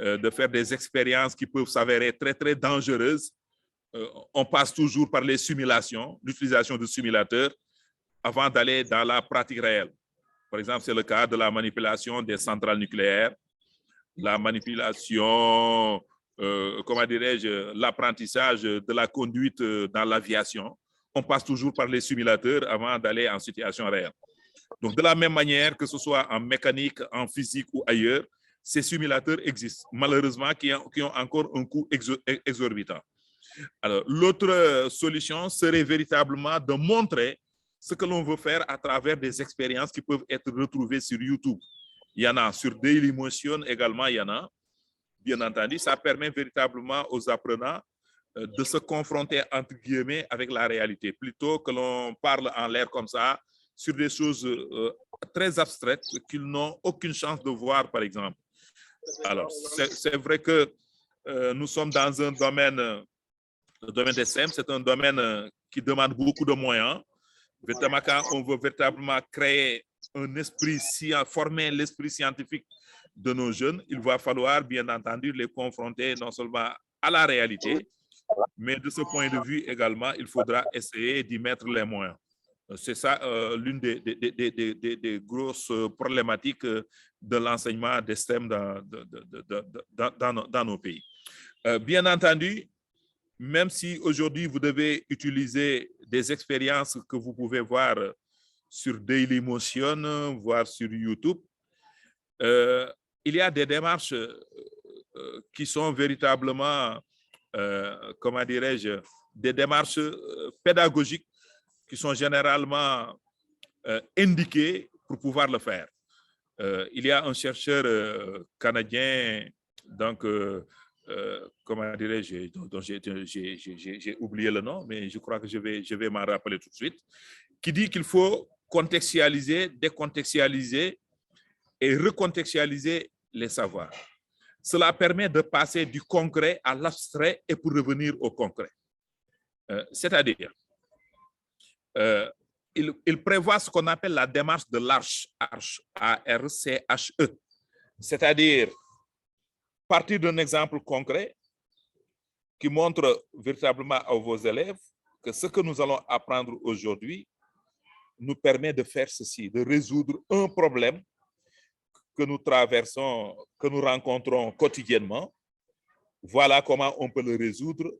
de faire des expériences qui peuvent s'avérer très, très dangereuses, on passe toujours par les simulations, l'utilisation de simulateurs avant d'aller dans la pratique réelle. Par exemple, c'est le cas de la manipulation des centrales nucléaires, la manipulation, comment dirais-je, l'apprentissage de la conduite dans l'aviation. On passe toujours par les simulateurs avant d'aller en situation réelle. Donc, de la même manière, que ce soit en mécanique, en physique ou ailleurs, ces simulateurs existent, malheureusement, qui ont encore un coût exorbitant. Alors, l'autre solution serait véritablement de montrer ce que l'on veut faire à travers des expériences qui peuvent être retrouvées sur YouTube. Il y en a sur Dailymotion également, il y en a. Bien entendu, ça permet véritablement aux apprenants de se confronter, entre guillemets, avec la réalité, plutôt que l'on parle en l'air comme ça, sur des choses très abstraites qu'ils n'ont aucune chance de voir, par exemple. Alors, c'est vrai que nous sommes dans un domaine, le domaine des STEM, c'est un domaine qui demande beaucoup de moyens. Véritablement, quand on veut véritablement créer un esprit, former l'esprit scientifique de nos jeunes, il va falloir, bien entendu, les confronter non seulement à la réalité, mais de ce point de vue également, il faudra essayer d'y mettre les moyens. C'est ça l'une des grosses problématiques de l'enseignement des STEM dans nos pays. Bien entendu, même si aujourd'hui vous devez utiliser des expériences que vous pouvez voir sur Dailymotion, voire sur YouTube, il y a des démarches qui sont véritablement, comment dirais-je, des démarches pédagogiques qui sont généralement indiquées pour pouvoir le faire. Il y a un chercheur canadien, donc, comment dirais-je, dont j'ai oublié le nom, mais je crois que je vais m'en rappeler tout de suite, qui dit qu'il faut contextualiser, décontextualiser et recontextualiser les savoirs. Cela permet de passer du concret à l'abstrait et pour revenir au concret. C'est-à-dire, il prévoit ce qu'on appelle la démarche de l'ARCHE, A-R-C-H-E, c'est-à-dire partir d'un exemple concret qui montre véritablement à vos élèves que ce que nous allons apprendre aujourd'hui nous permet de faire ceci, de résoudre un problème que nous traversons, que nous rencontrons quotidiennement. Voilà comment on peut le résoudre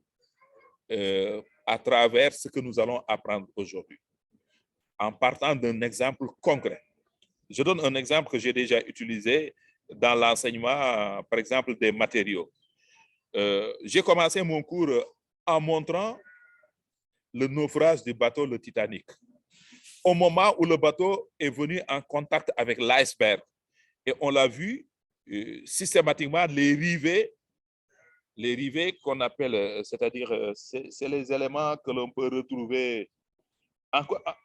à travers ce que nous allons apprendre aujourd'hui, en partant d'un exemple concret. Je donne un exemple que j'ai déjà utilisé dans l'enseignement, par exemple, des matériaux. J'ai commencé mon cours en montrant le naufrage du bateau, le Titanic. Au moment où le bateau est venu en contact avec l'iceberg, et on l'a vu systématiquement, les rivets qu'on appelle, c'est-à-dire, c'est les éléments que l'on peut retrouver.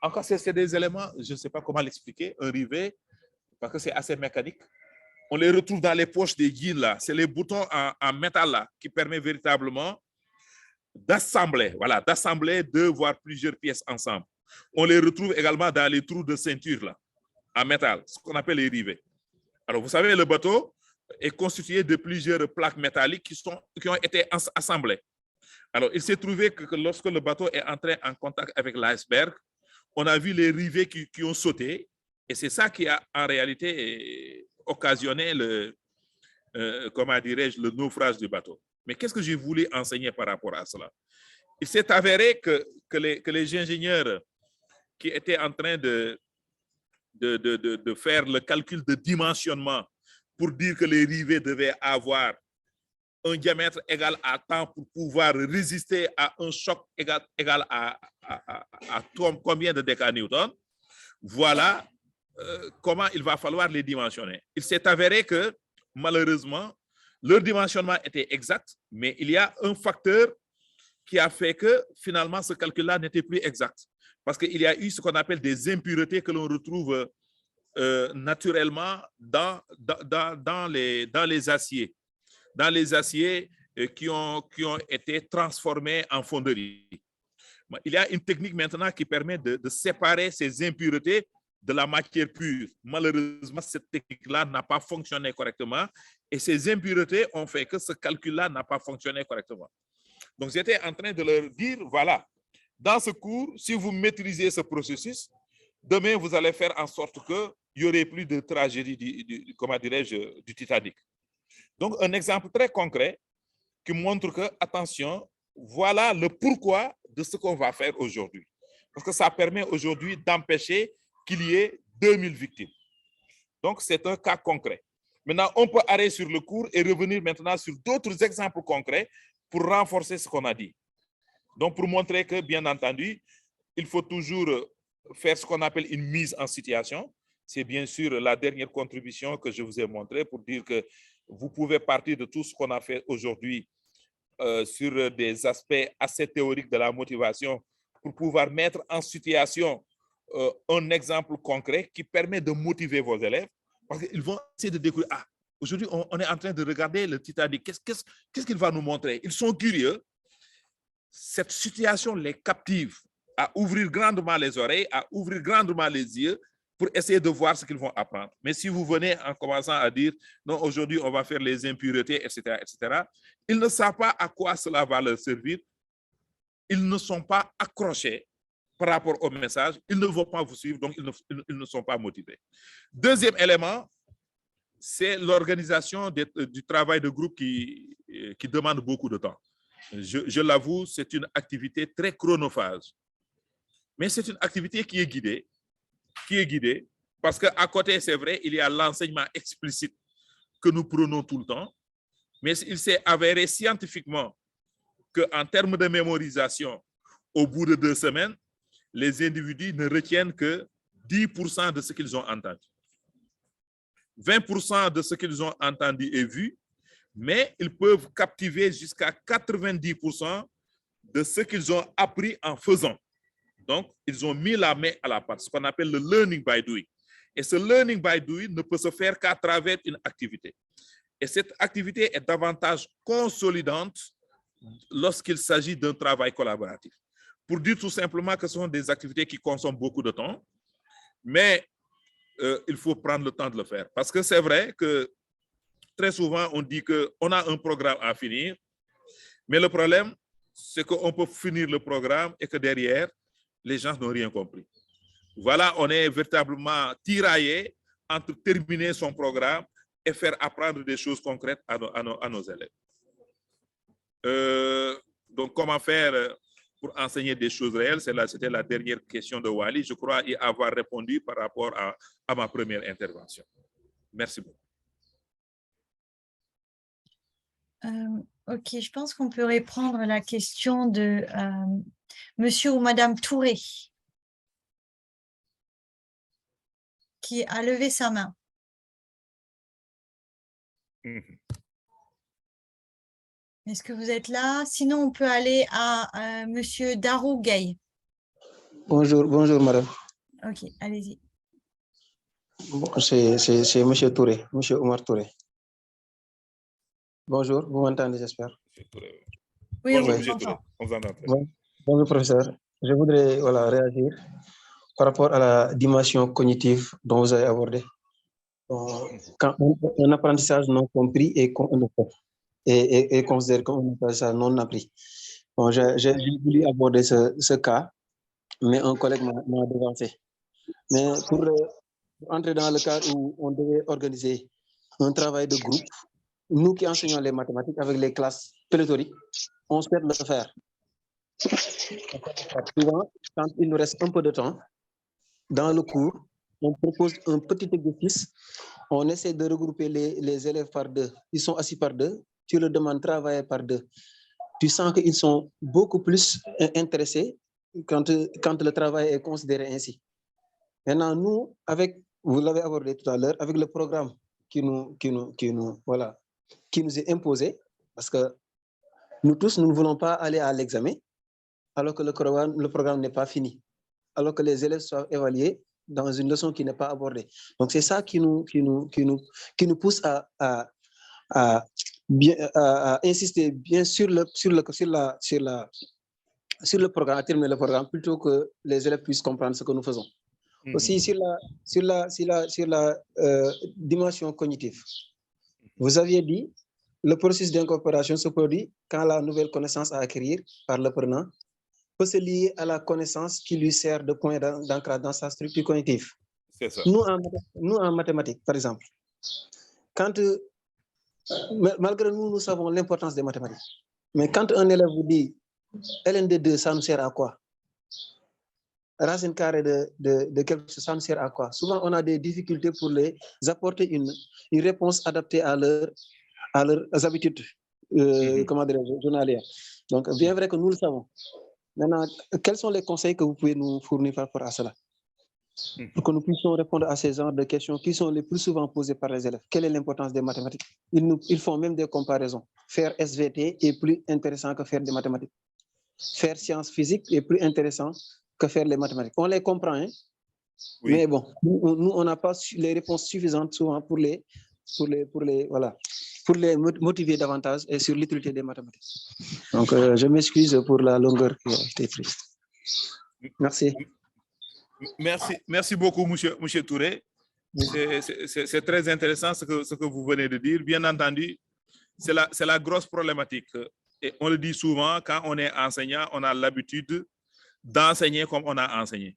Encore, c'est des éléments, je ne sais pas comment l'expliquer, un rivet, parce que c'est assez mécanique. On les retrouve dans les poches des jeans, là. C'est les boutons en métal, là, qui permettent véritablement d'assembler, voilà, d'assembler deux, voire plusieurs pièces ensemble. On les retrouve également dans les trous de ceinture, là, en métal, ce qu'on appelle les rivets. Alors, vous savez, le bateau est constitué de plusieurs plaques métalliques qui ont été assemblées. Alors, il s'est trouvé que lorsque le bateau est entré en contact avec l'iceberg, on a vu les rivets qui ont sauté, et c'est ça qui a en réalité occasionné comment dirais-je, le naufrage du bateau. Mais qu'est-ce que j'ai voulu enseigner par rapport à cela? il s'est avéré que les ingénieurs qui étaient en train de faire le calcul de dimensionnement pour dire que les rivets devaient avoir un diamètre égal à temps pour pouvoir résister à un choc égal à combien de décanewtons, voilà comment il va falloir les dimensionner. Il s'est avéré que, malheureusement, leur dimensionnement était exact, mais il y a un facteur qui a fait que, finalement, ce calcul-là n'était plus exact. Parce qu'il y a eu ce qu'on appelle des impuretés que l'on retrouve naturellement dans les aciers. Dans les aciers qui ont été transformés en fonderie. Il y a une technique maintenant qui permet de séparer ces impuretés de la matière pure. Malheureusement, cette technique-là n'a pas fonctionné correctement et ces impuretés ont fait que ce calcul-là n'a pas fonctionné correctement. Donc, j'étais en train de leur dire, voilà, dans ce cours, si vous maîtrisez ce processus, demain, vous allez faire en sorte qu'il n'y aurait plus de tragédie, comment dirais-je, du Titanic. Donc, un exemple très concret qui montre que, attention, voilà le pourquoi de ce qu'on va faire aujourd'hui. Parce que ça permet aujourd'hui d'empêcher qu'il y ait 2000 victimes. Donc, c'est un cas concret. Maintenant, on peut arrêter sur le cours et revenir maintenant sur d'autres exemples concrets pour renforcer ce qu'on a dit. Donc, pour montrer que, bien entendu, il faut toujours faire ce qu'on appelle une mise en situation. C'est bien sûr la dernière contribution que je vous ai montrée pour dire que vous pouvez partir de tout ce qu'on a fait aujourd'hui sur des aspects assez théoriques de la motivation pour pouvoir mettre en situation un exemple concret qui permet de motiver vos élèves parce qu'ils vont essayer de découvrir. Ah, aujourd'hui, on est en train de regarder le Titanic. Qu'est-ce qu'il va nous montrer? Ils sont curieux. Cette situation les captive à ouvrir grandement les oreilles, à ouvrir grandement les yeux pour essayer de voir ce qu'ils vont apprendre. Mais si vous venez en commençant à dire, non, aujourd'hui, on va faire les impuretés, etc., etc., ils ne savent pas à quoi cela va leur servir. Ils ne sont pas accrochés par rapport au message. Ils ne vont pas vous suivre, donc ils ne sont pas motivés. Deuxième élément, c'est l'organisation du travail de groupe qui demande beaucoup de temps. Je l'avoue, c'est une activité très chronophage. Mais c'est une activité qui est guidée, parce qu'à côté, c'est vrai, il y a l'enseignement explicite que nous prenons tout le temps, mais il s'est avéré scientifiquement qu'en termes de mémorisation, au bout de 2 semaines, les individus ne retiennent que 10% de ce qu'ils ont entendu. 20% de ce qu'ils ont entendu et vu, mais ils peuvent captiver jusqu'à 90% de ce qu'ils ont appris en faisant. Donc, ils ont mis la main à la pâte, ce qu'on appelle le learning by doing. Et ce learning by doing ne peut se faire qu'à travers une activité. Et cette activité est davantage consolidante lorsqu'il s'agit d'un travail collaboratif. Pour dire tout simplement que ce sont des activités qui consomment beaucoup de temps, mais il faut prendre le temps de le faire. Parce que c'est vrai que très souvent, on dit qu'on a un programme à finir, mais le problème, c'est qu'on peut finir le programme et que derrière, les gens n'ont rien compris. Voilà, on est véritablement tiraillé entre terminer son programme et faire apprendre des choses concrètes à nos élèves. Donc, comment faire pour enseigner des choses réelles? C'était la dernière question de Wally. Je crois y avoir répondu par rapport à ma première intervention. Merci beaucoup. Ok, je pense qu'on peut reprendre la question de Monsieur ou Madame Touré, qui a levé sa main. Est-ce que vous êtes là? Sinon, on peut aller à Monsieur Darou Gay. Bonjour, madame. Ok, allez-y. Bon, c'est Monsieur Touré, Monsieur Omar Touré. Bonjour, vous m'entendez, j'espère? Oui, bonjour, on vous entend. Bonjour, professeur. Je voudrais réagir par rapport à la dimension cognitive dont vous avez abordé. Quand un apprentissage non compris est considéré comme un apprentissage non appris. Bon, j'ai voulu aborder ce cas, mais un collègue m'a devancé. Mais pour entrer dans le cas où on devait organiser un travail de groupe, nous qui enseignons les mathématiques avec les classes pléthoriques, on souhaite le faire. Souvent, quand il nous reste un peu de temps, dans le cours, on propose un petit exercice. On essaie de regrouper les élèves par deux. Ils sont assis par deux. Tu leur demandes de travailler par deux. Tu sens qu'ils sont beaucoup plus intéressés quand le travail est considéré ainsi. Maintenant, nous, vous l'avez abordé tout à l'heure, avec le programme qui nous est imposé, parce que nous tous, nous ne voulons pas aller à l'examen, alors que le programme n'est pas fini, alors que les élèves soient évalués dans une leçon qui n'est pas abordée. Donc, c'est ça qui nous pousse à insister bien sur le programme, à terminer le programme, plutôt que les élèves puissent comprendre ce que nous faisons. Aussi, sur la dimension cognitive, vous aviez dit, le processus d'incorporation se produit quand la nouvelle connaissance à acquérir par l'apprenant peut se lier à la connaissance qui lui sert de point d'ancrage dans sa structure cognitive. C'est ça. Nous, en mathématiques, par exemple, malgré nous savons l'importance des mathématiques. Mais quand un élève vous dit ln de 2, ça nous sert à quoi? Racine carrée de quelque chose, ça nous sert à quoi? Souvent, on a des difficultés pour les apporter une réponse adaptée à leurs habitudes journalières. Donc, bien vrai que nous le savons. Maintenant, quels sont les conseils que vous pouvez nous fournir par rapport à cela? Pour que nous puissions répondre à ces genres de questions qui sont les plus souvent posées par les élèves. Quelle est l'importance des mathématiques? Ils font même des comparaisons. Faire SVT est plus intéressant que faire des mathématiques. Faire sciences physiques est plus intéressant que faire les mathématiques. On les comprend, hein? Oui. Mais bon, nous on n'a pas les réponses suffisantes souvent pour les motiver davantage et sur l'utilité des mathématiques. Donc, je m'excuse pour la longueur qui a été prise. Merci. Merci beaucoup, monsieur Touré. C'est très intéressant ce que vous venez de dire. Bien entendu, c'est la grosse problématique. Et on le dit souvent, quand on est enseignant, on a l'habitude d'enseigner comme on a enseigné.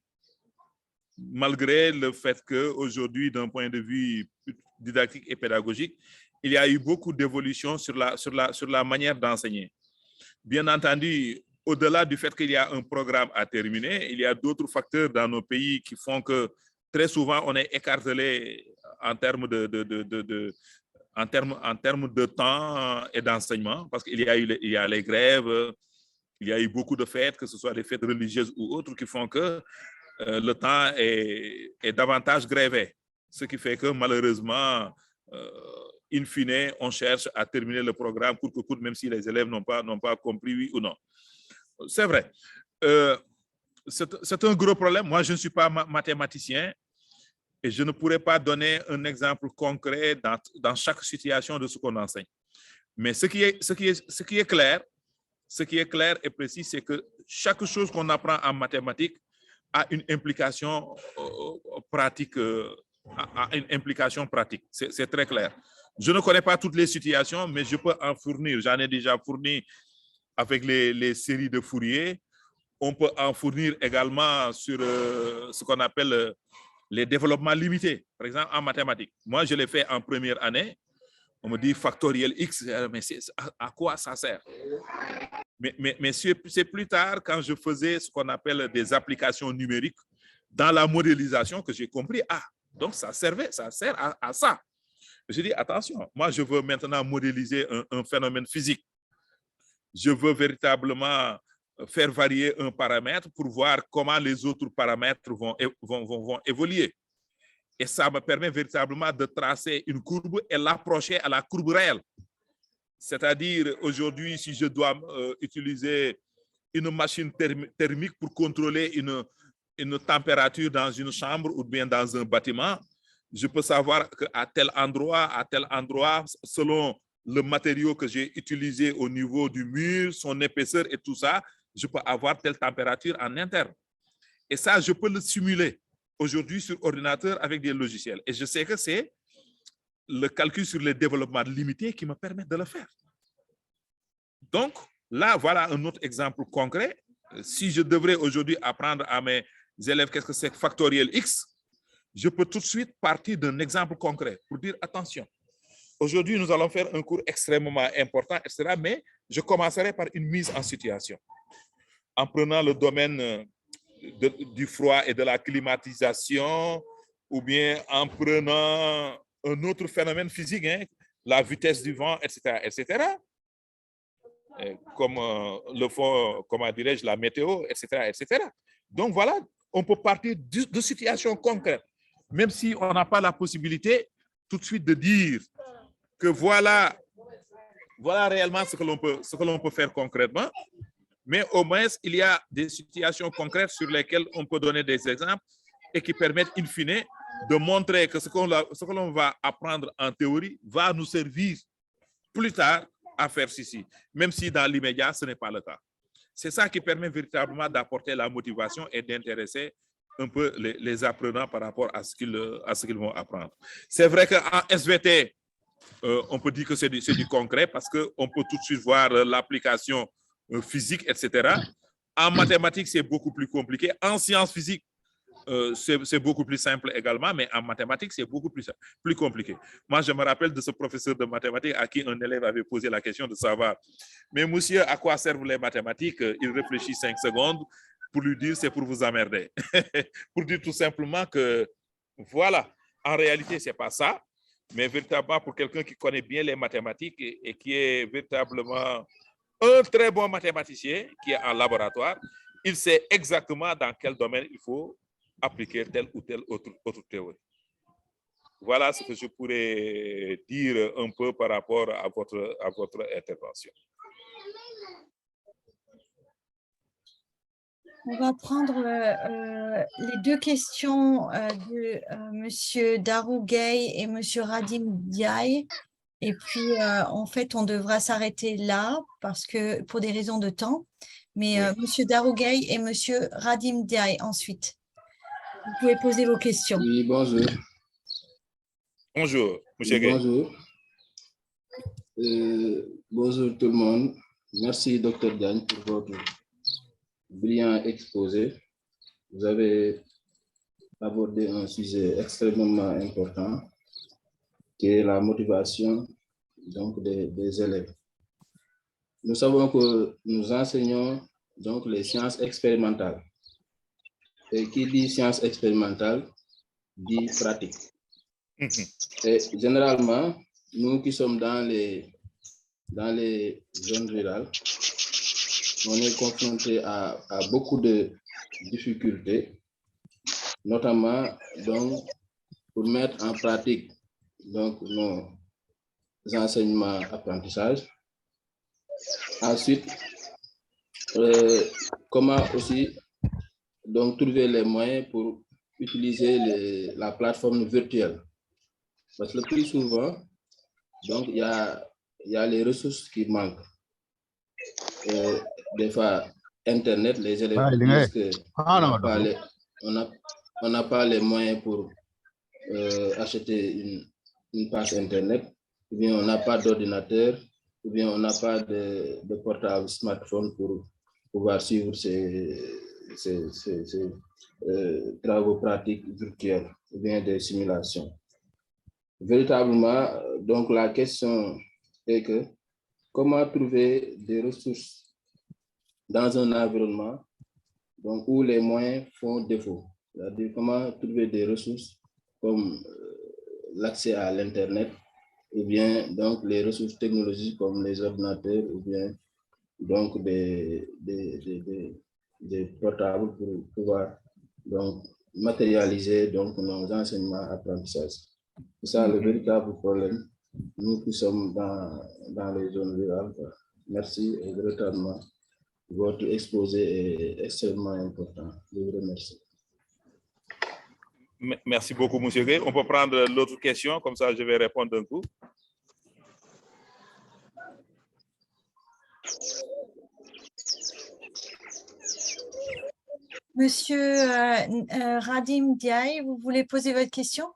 Malgré le fait qu'aujourd'hui, d'un point de vue didactique et pédagogique, il y a eu beaucoup d'évolution sur la manière d'enseigner. Bien entendu, au-delà du fait qu'il y a un programme à terminer, il y a d'autres facteurs dans nos pays qui font que très souvent, on est écartelé en termes de temps et d'enseignement, parce qu'il y a les grèves, il y a eu beaucoup de fêtes, que ce soit des fêtes religieuses ou autres, qui font que le temps est davantage grévé. Ce qui fait que malheureusement, in fine, on cherche à terminer le programme coûte que coûte, même si les élèves n'ont pas compris, oui ou non. C'est vrai. C'est un gros problème. Moi, je ne suis pas mathématicien et je ne pourrais pas donner un exemple concret dans chaque situation de ce qu'on enseigne. Mais ce qui est clair et précis, c'est que chaque chose qu'on apprend en mathématiques a une implication pratique. C'est très clair. Je ne connais pas toutes les situations, mais je peux en fournir. J'en ai déjà fourni avec les séries de Fourier. On peut en fournir également sur ce qu'on appelle les développements limités, par exemple en mathématiques. Moi, je l'ai fait en première année. On me dit factoriel X, mais à quoi ça sert? Mais c'est plus tard, quand je faisais ce qu'on appelle des applications numériques dans la modélisation, que j'ai compris, donc ça sert à ça. Je dis, attention, moi je veux maintenant modéliser un phénomène physique. Je veux véritablement faire varier un paramètre pour voir comment les autres paramètres vont évoluer. Et ça me permet véritablement de tracer une courbe et l'approcher à la courbe réelle. C'est-à-dire, aujourd'hui, si je dois utiliser une machine thermique pour contrôler une température dans une chambre ou bien dans un bâtiment, je peux savoir qu'à tel endroit, selon le matériau que j'ai utilisé au niveau du mur, son épaisseur et tout ça, je peux avoir telle température en interne. Et ça, je peux le simuler aujourd'hui sur ordinateur avec des logiciels. Et je sais que c'est le calcul sur les développements limités qui me permet de le faire. Donc, là, voilà un autre exemple concret. Si je devrais aujourd'hui apprendre à mes élèves qu'est-ce que c'est factoriel X, je peux tout de suite partir d'un exemple concret pour dire attention. Aujourd'hui, nous allons faire un cours extrêmement important, etc. Mais je commencerai par une mise en situation. en prenant le domaine du froid et de la climatisation, ou bien en prenant un autre phénomène physique, hein, la vitesse du vent, etc., etc., comme le font, comment dirais-je, la météo, etc., etc. Donc voilà, on peut partir de situations concrètes, même si on n'a pas la possibilité tout de suite de dire que voilà réellement ce que l'on peut faire concrètement, mais au moins il y a des situations concrètes sur lesquelles on peut donner des exemples et qui permettent in fine de montrer que ce que l'on va apprendre en théorie va nous servir plus tard à faire ceci, même si dans l'immédiat, ce n'est pas le cas. C'est ça qui permet véritablement d'apporter la motivation et d'intéresser un peu les apprenants par rapport à ce qu'ils vont apprendre. C'est vrai qu'en SVT, on peut dire que c'est du concret parce qu'on peut tout de suite voir l'application physique, etc. En mathématiques, c'est beaucoup plus compliqué. En sciences physiques, c'est beaucoup plus simple également, mais en mathématiques, c'est beaucoup plus compliqué. Moi, je me rappelle de ce professeur de mathématiques à qui un élève avait posé la question de savoir, mais monsieur, à quoi servent les mathématiques? Il réfléchit 5 secondes pour lui dire, c'est pour vous emmerder. Pour dire tout simplement que, voilà, en réalité, ce n'est pas ça, mais véritablement pour quelqu'un qui connaît bien les mathématiques et qui est véritablement un très bon mathématicien, qui est en laboratoire, il sait exactement dans quel domaine il faut appliquer telle ou telle autre théorie. Voilà ce que je pourrais dire un peu par rapport à votre intervention. On va prendre les deux questions de Monsieur Darou Gay et Monsieur Radim Diaye. Et puis, en fait, on devra s'arrêter là parce que pour des raisons de temps. Mais Oui. Monsieur Darou Gay et Monsieur Radim Diaye ensuite. Vous pouvez poser vos questions. Oui, bonjour. Bonjour, Monsieur Oui, Gay. bonjour. Bonjour tout le monde. Merci, Dr. Diagne, pour votre brillant exposé. Vous avez abordé un sujet extrêmement important qui est la motivation donc, des élèves. Nous savons que nous enseignons donc, les sciences expérimentales. Et qui dit sciences expérimentales dit pratique. Et généralement, nous qui sommes dans les zones rurales, on est confronté à beaucoup de difficultés, notamment donc, pour mettre en pratique donc, nos enseignements apprentissages. Ensuite, comment aussi donc, trouver les moyens pour utiliser la plateforme virtuelle. Parce que le plus souvent, donc, il y a les ressources qui manquent. Des fois, Internet, les élèves disent qu'on n'a pas les moyens pour acheter une page Internet, ou bien on n'a pas d'ordinateur, ou bien on n'a pas de portable smartphone pour pouvoir suivre ces travaux pratiques virtuels, ou bien des simulations. Véritablement, donc la question est que comment trouver des ressources dans un environnement donc, où les moyens font défaut. C'est-à-dire comment trouver des ressources comme l'accès à l'Internet, ou bien donc, les ressources technologiques comme les ordinateurs, ou bien donc, des portables pour pouvoir donc, matérialiser donc, nos enseignements apprentissages. C'est ça le véritable problème, nous qui sommes dans les zones rurales. Merci et véritablement, votre exposé est extrêmement important. Je vous remercie. Merci beaucoup, M. Gay. On peut prendre l'autre question, comme ça je vais répondre d'un coup. Monsieur Radim Diaye, vous voulez poser votre question?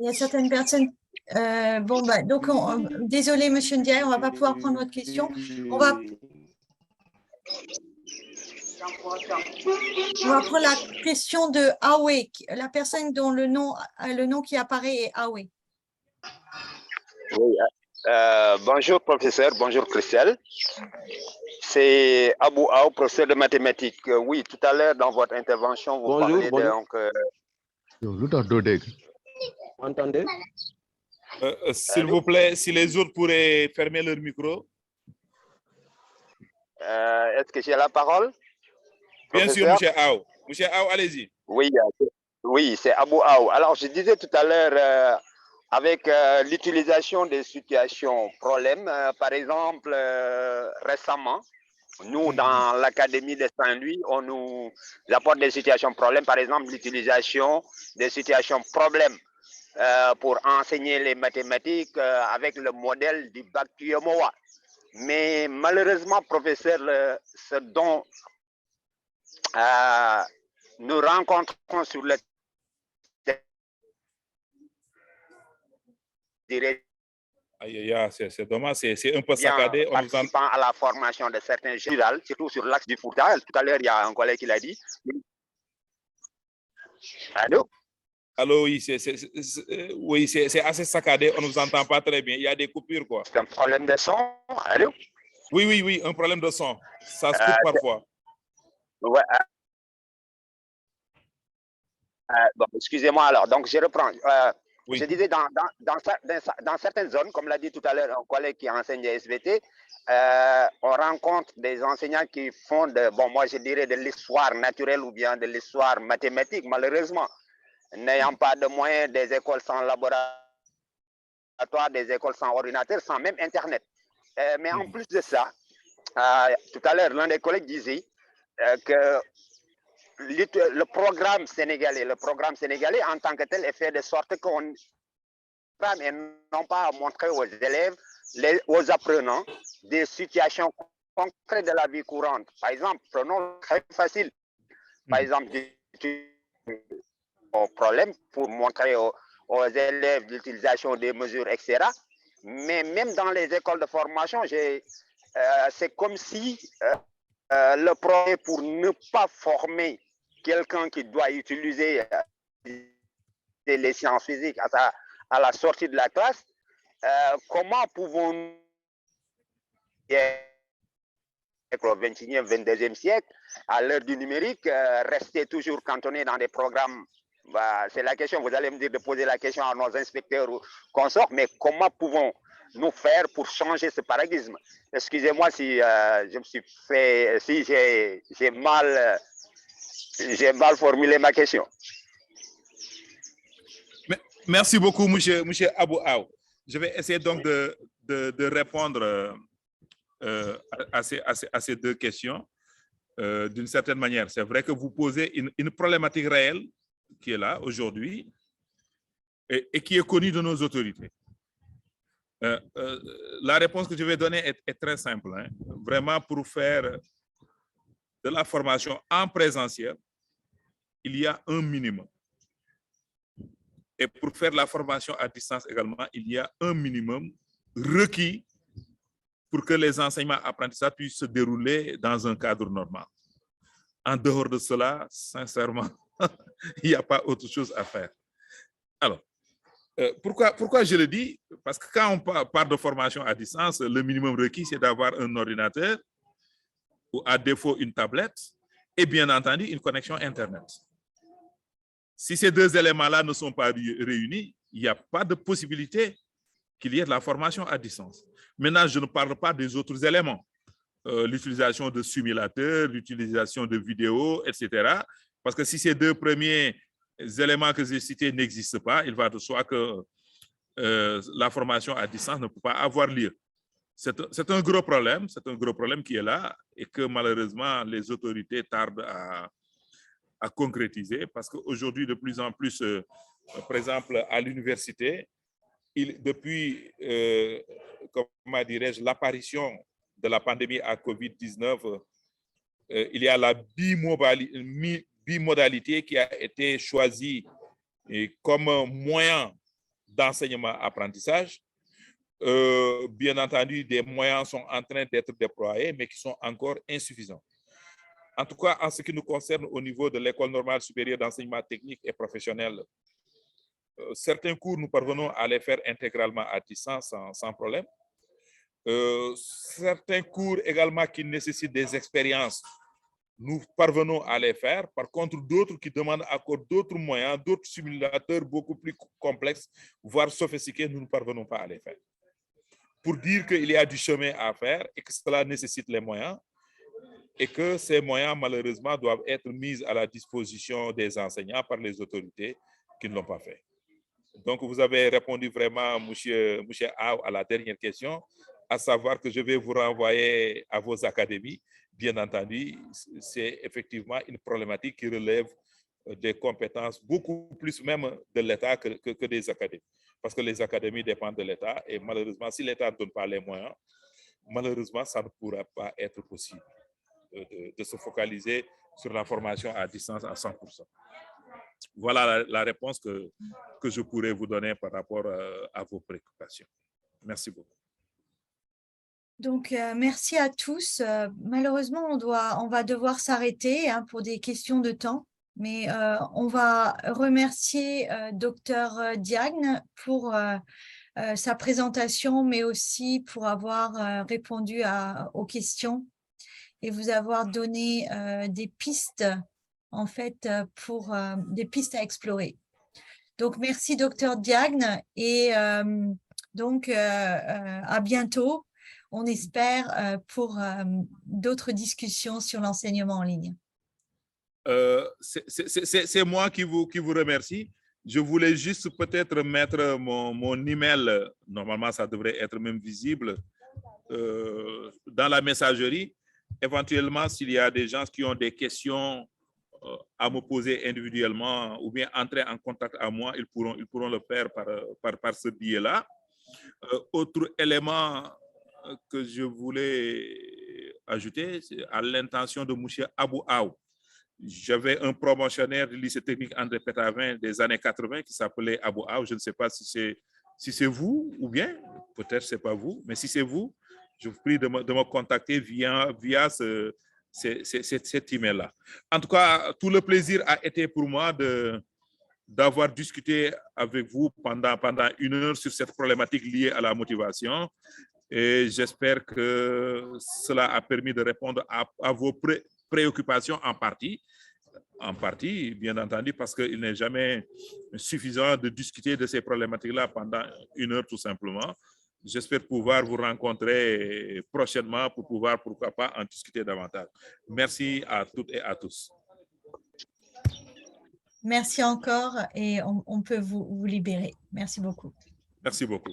Il y a certaines personnes. Bon, bah, donc, désolé, Monsieur Ndiaye, on ne va pas pouvoir prendre votre question. On va prendre la question de Awe, la personne dont le nom qui apparaît est Awe. Oui, bonjour professeur, bonjour Christelle. C'est Abou Aou, professeur de mathématiques. Oui, tout à l'heure dans votre intervention, vous parlez donc... Vous m'entendez? S'il vous plaît, si les autres pourraient fermer leur micro. Est-ce que j'ai la parole? Bien sûr, professeur? M. Aou. M. Aou, allez-y. Oui, oui, c'est Abou Aou. Alors, je disais tout à l'heure, avec l'utilisation des situations problèmes, par exemple, récemment, nous, dans l'Académie de Saint-Louis, on nous apporte des situations problèmes, par exemple, l'utilisation des situations problèmes pour enseigner les mathématiques avec le modèle du bac Tuyemoa. Mais malheureusement, professeur, ce dont nous rencontrons sur le terrain, c'est dommage, c'est un peu saccadé. On participant à la formation de certains jeunes, surtout sur l'axe du Fouta. Tout à l'heure, il y a un collègue qui l'a dit. Allô? Allô, oui, c'est assez saccadé, on ne vous entend pas très bien. Il y a des coupures, quoi. C'est un problème de son? Allô? Oui, un problème de son. Ça se coupe parfois. Ouais. Bon, excusez-moi alors, donc je reprends. Je disais, dans certaines zones, comme l'a dit tout à l'heure un collègue qui enseigne les SVT, on rencontre des enseignants qui font moi je dirais de l'histoire naturelle ou bien de l'histoire mathématique, malheureusement. N'ayant pas de moyens, des écoles sans laboratoire, des écoles sans ordinateur, sans même Internet. Mais en plus de ça, tout à l'heure, l'un des collègues disait que le programme sénégalais en tant que tel est fait de sorte qu'on et non pas montrer aux élèves, aux apprenants, des situations concrètes de la vie courante. Par exemple, prenons très facile, par exemple, problème pour montrer aux élèves l'utilisation des mesures, etc. Mais même dans les écoles de formation, c'est comme si le projet pour ne pas former quelqu'un qui doit utiliser les sciences physiques à la sortie de la classe, comment pouvons-nous, au 21e, 22e siècle, à l'heure du numérique, rester toujours cantonné dans des programmes? C'est la question, vous allez me dire de poser la question à nos inspecteurs ou consorts, mais comment pouvons-nous faire pour changer ce paradigme? Excusez-moi si je me suis fait, si j'ai mal formulé ma question. Merci beaucoup, monsieur Abou Aou. Je vais essayer donc de répondre à ces deux questions d'une certaine manière. C'est vrai que vous posez une problématique réelle qui est là aujourd'hui et qui est connue de nos autorités. La réponse que je vais donner est très simple. Hein. Vraiment, pour faire de la formation en présentiel, il y a un minimum. Et pour faire la formation à distance également, il y a un minimum requis pour que les enseignements apprentissages puissent se dérouler dans un cadre normal. En dehors de cela, sincèrement, il n'y a pas autre chose à faire. Alors, pourquoi je le dis? Parce que quand on parle de formation à distance, le minimum requis, c'est d'avoir un ordinateur ou à défaut une tablette et bien entendu une connexion Internet. Si ces deux éléments-là ne sont pas réunis, il n'y a pas de possibilité qu'il y ait de la formation à distance. Maintenant, je ne parle pas des autres éléments. L'utilisation de simulateurs, l'utilisation de vidéos, etc. Parce que si ces deux premiers éléments que j'ai cités n'existent pas, il va de soi que la formation à distance ne peut pas avoir lieu. C'est un gros problème qui est là et que malheureusement les autorités tardent à concrétiser parce qu'aujourd'hui, de plus en plus, par exemple, à l'université, depuis, comment dirais-je, l'apparition de la pandémie à COVID-19, il y a la bimodalité qui a été choisie comme moyen d'enseignement-apprentissage. Bien entendu, des moyens sont en train d'être déployés, mais qui sont encore insuffisants. En tout cas, en ce qui nous concerne au niveau de l'École normale supérieure d'enseignement technique et professionnel, certains cours, nous parvenons à les faire intégralement à distance sans problème. Certains cours également qui nécessitent des expériences, nous parvenons à les faire. Par contre, d'autres qui demandent encore d'autres moyens, d'autres simulateurs beaucoup plus complexes, voire sophistiqués, nous ne parvenons pas à les faire. Pour dire qu'il y a du chemin à faire et que cela nécessite les moyens, et que ces moyens, malheureusement, doivent être mis à la disposition des enseignants par les autorités qui ne l'ont pas fait. Donc, vous avez répondu vraiment, monsieur Aou, à la dernière question, à savoir que je vais vous renvoyer à vos académies. Bien entendu, c'est effectivement une problématique qui relève des compétences beaucoup plus même de l'État que des académies. Parce que les académies dépendent de l'État et malheureusement, si l'État ne donne pas les moyens, malheureusement, ça ne pourra pas être possible de se focaliser sur la formation à distance à 100%. Voilà la réponse que je pourrais vous donner par rapport à vos préoccupations. Merci beaucoup. Donc, merci à tous. Malheureusement, on va devoir s'arrêter pour des questions de temps, mais on va remercier Dr Diagne pour sa présentation, mais aussi pour avoir répondu aux questions et vous avoir donné des pistes, en fait, pour des pistes à explorer. Donc, merci Dr Diagne et donc à bientôt. On espère pour d'autres discussions sur l'enseignement en ligne. C'est moi qui vous remercie. Je voulais juste peut-être mettre mon email, normalement ça devrait être même visible, dans la messagerie. Éventuellement, s'il y a des gens qui ont des questions à me poser individuellement ou bien entrer en contact à moi, ils pourront le faire par ce biais-là. Autre élément que je voulais ajouter, c'est à l'intention de M. Abou Aou. J'avais un promotionnaire du lycée technique André Pétavin des années 80 qui s'appelait Abou Aou. Je ne sais pas si c'est vous ou bien, peut-être ce n'est pas vous, mais si c'est vous, je vous prie de me contacter via cet email-là. En tout cas, tout le plaisir a été pour moi d'avoir discuté avec vous pendant 1 heure sur cette problématique liée à la motivation. Et j'espère que cela a permis de répondre à vos préoccupations en partie, bien entendu, parce qu'il n'est jamais suffisant de discuter de ces problématiques-là pendant 1 heure tout simplement. J'espère pouvoir vous rencontrer prochainement pour pouvoir, pourquoi pas, en discuter davantage. Merci à toutes et à tous. Merci encore et on peut vous libérer. Merci beaucoup. Merci beaucoup.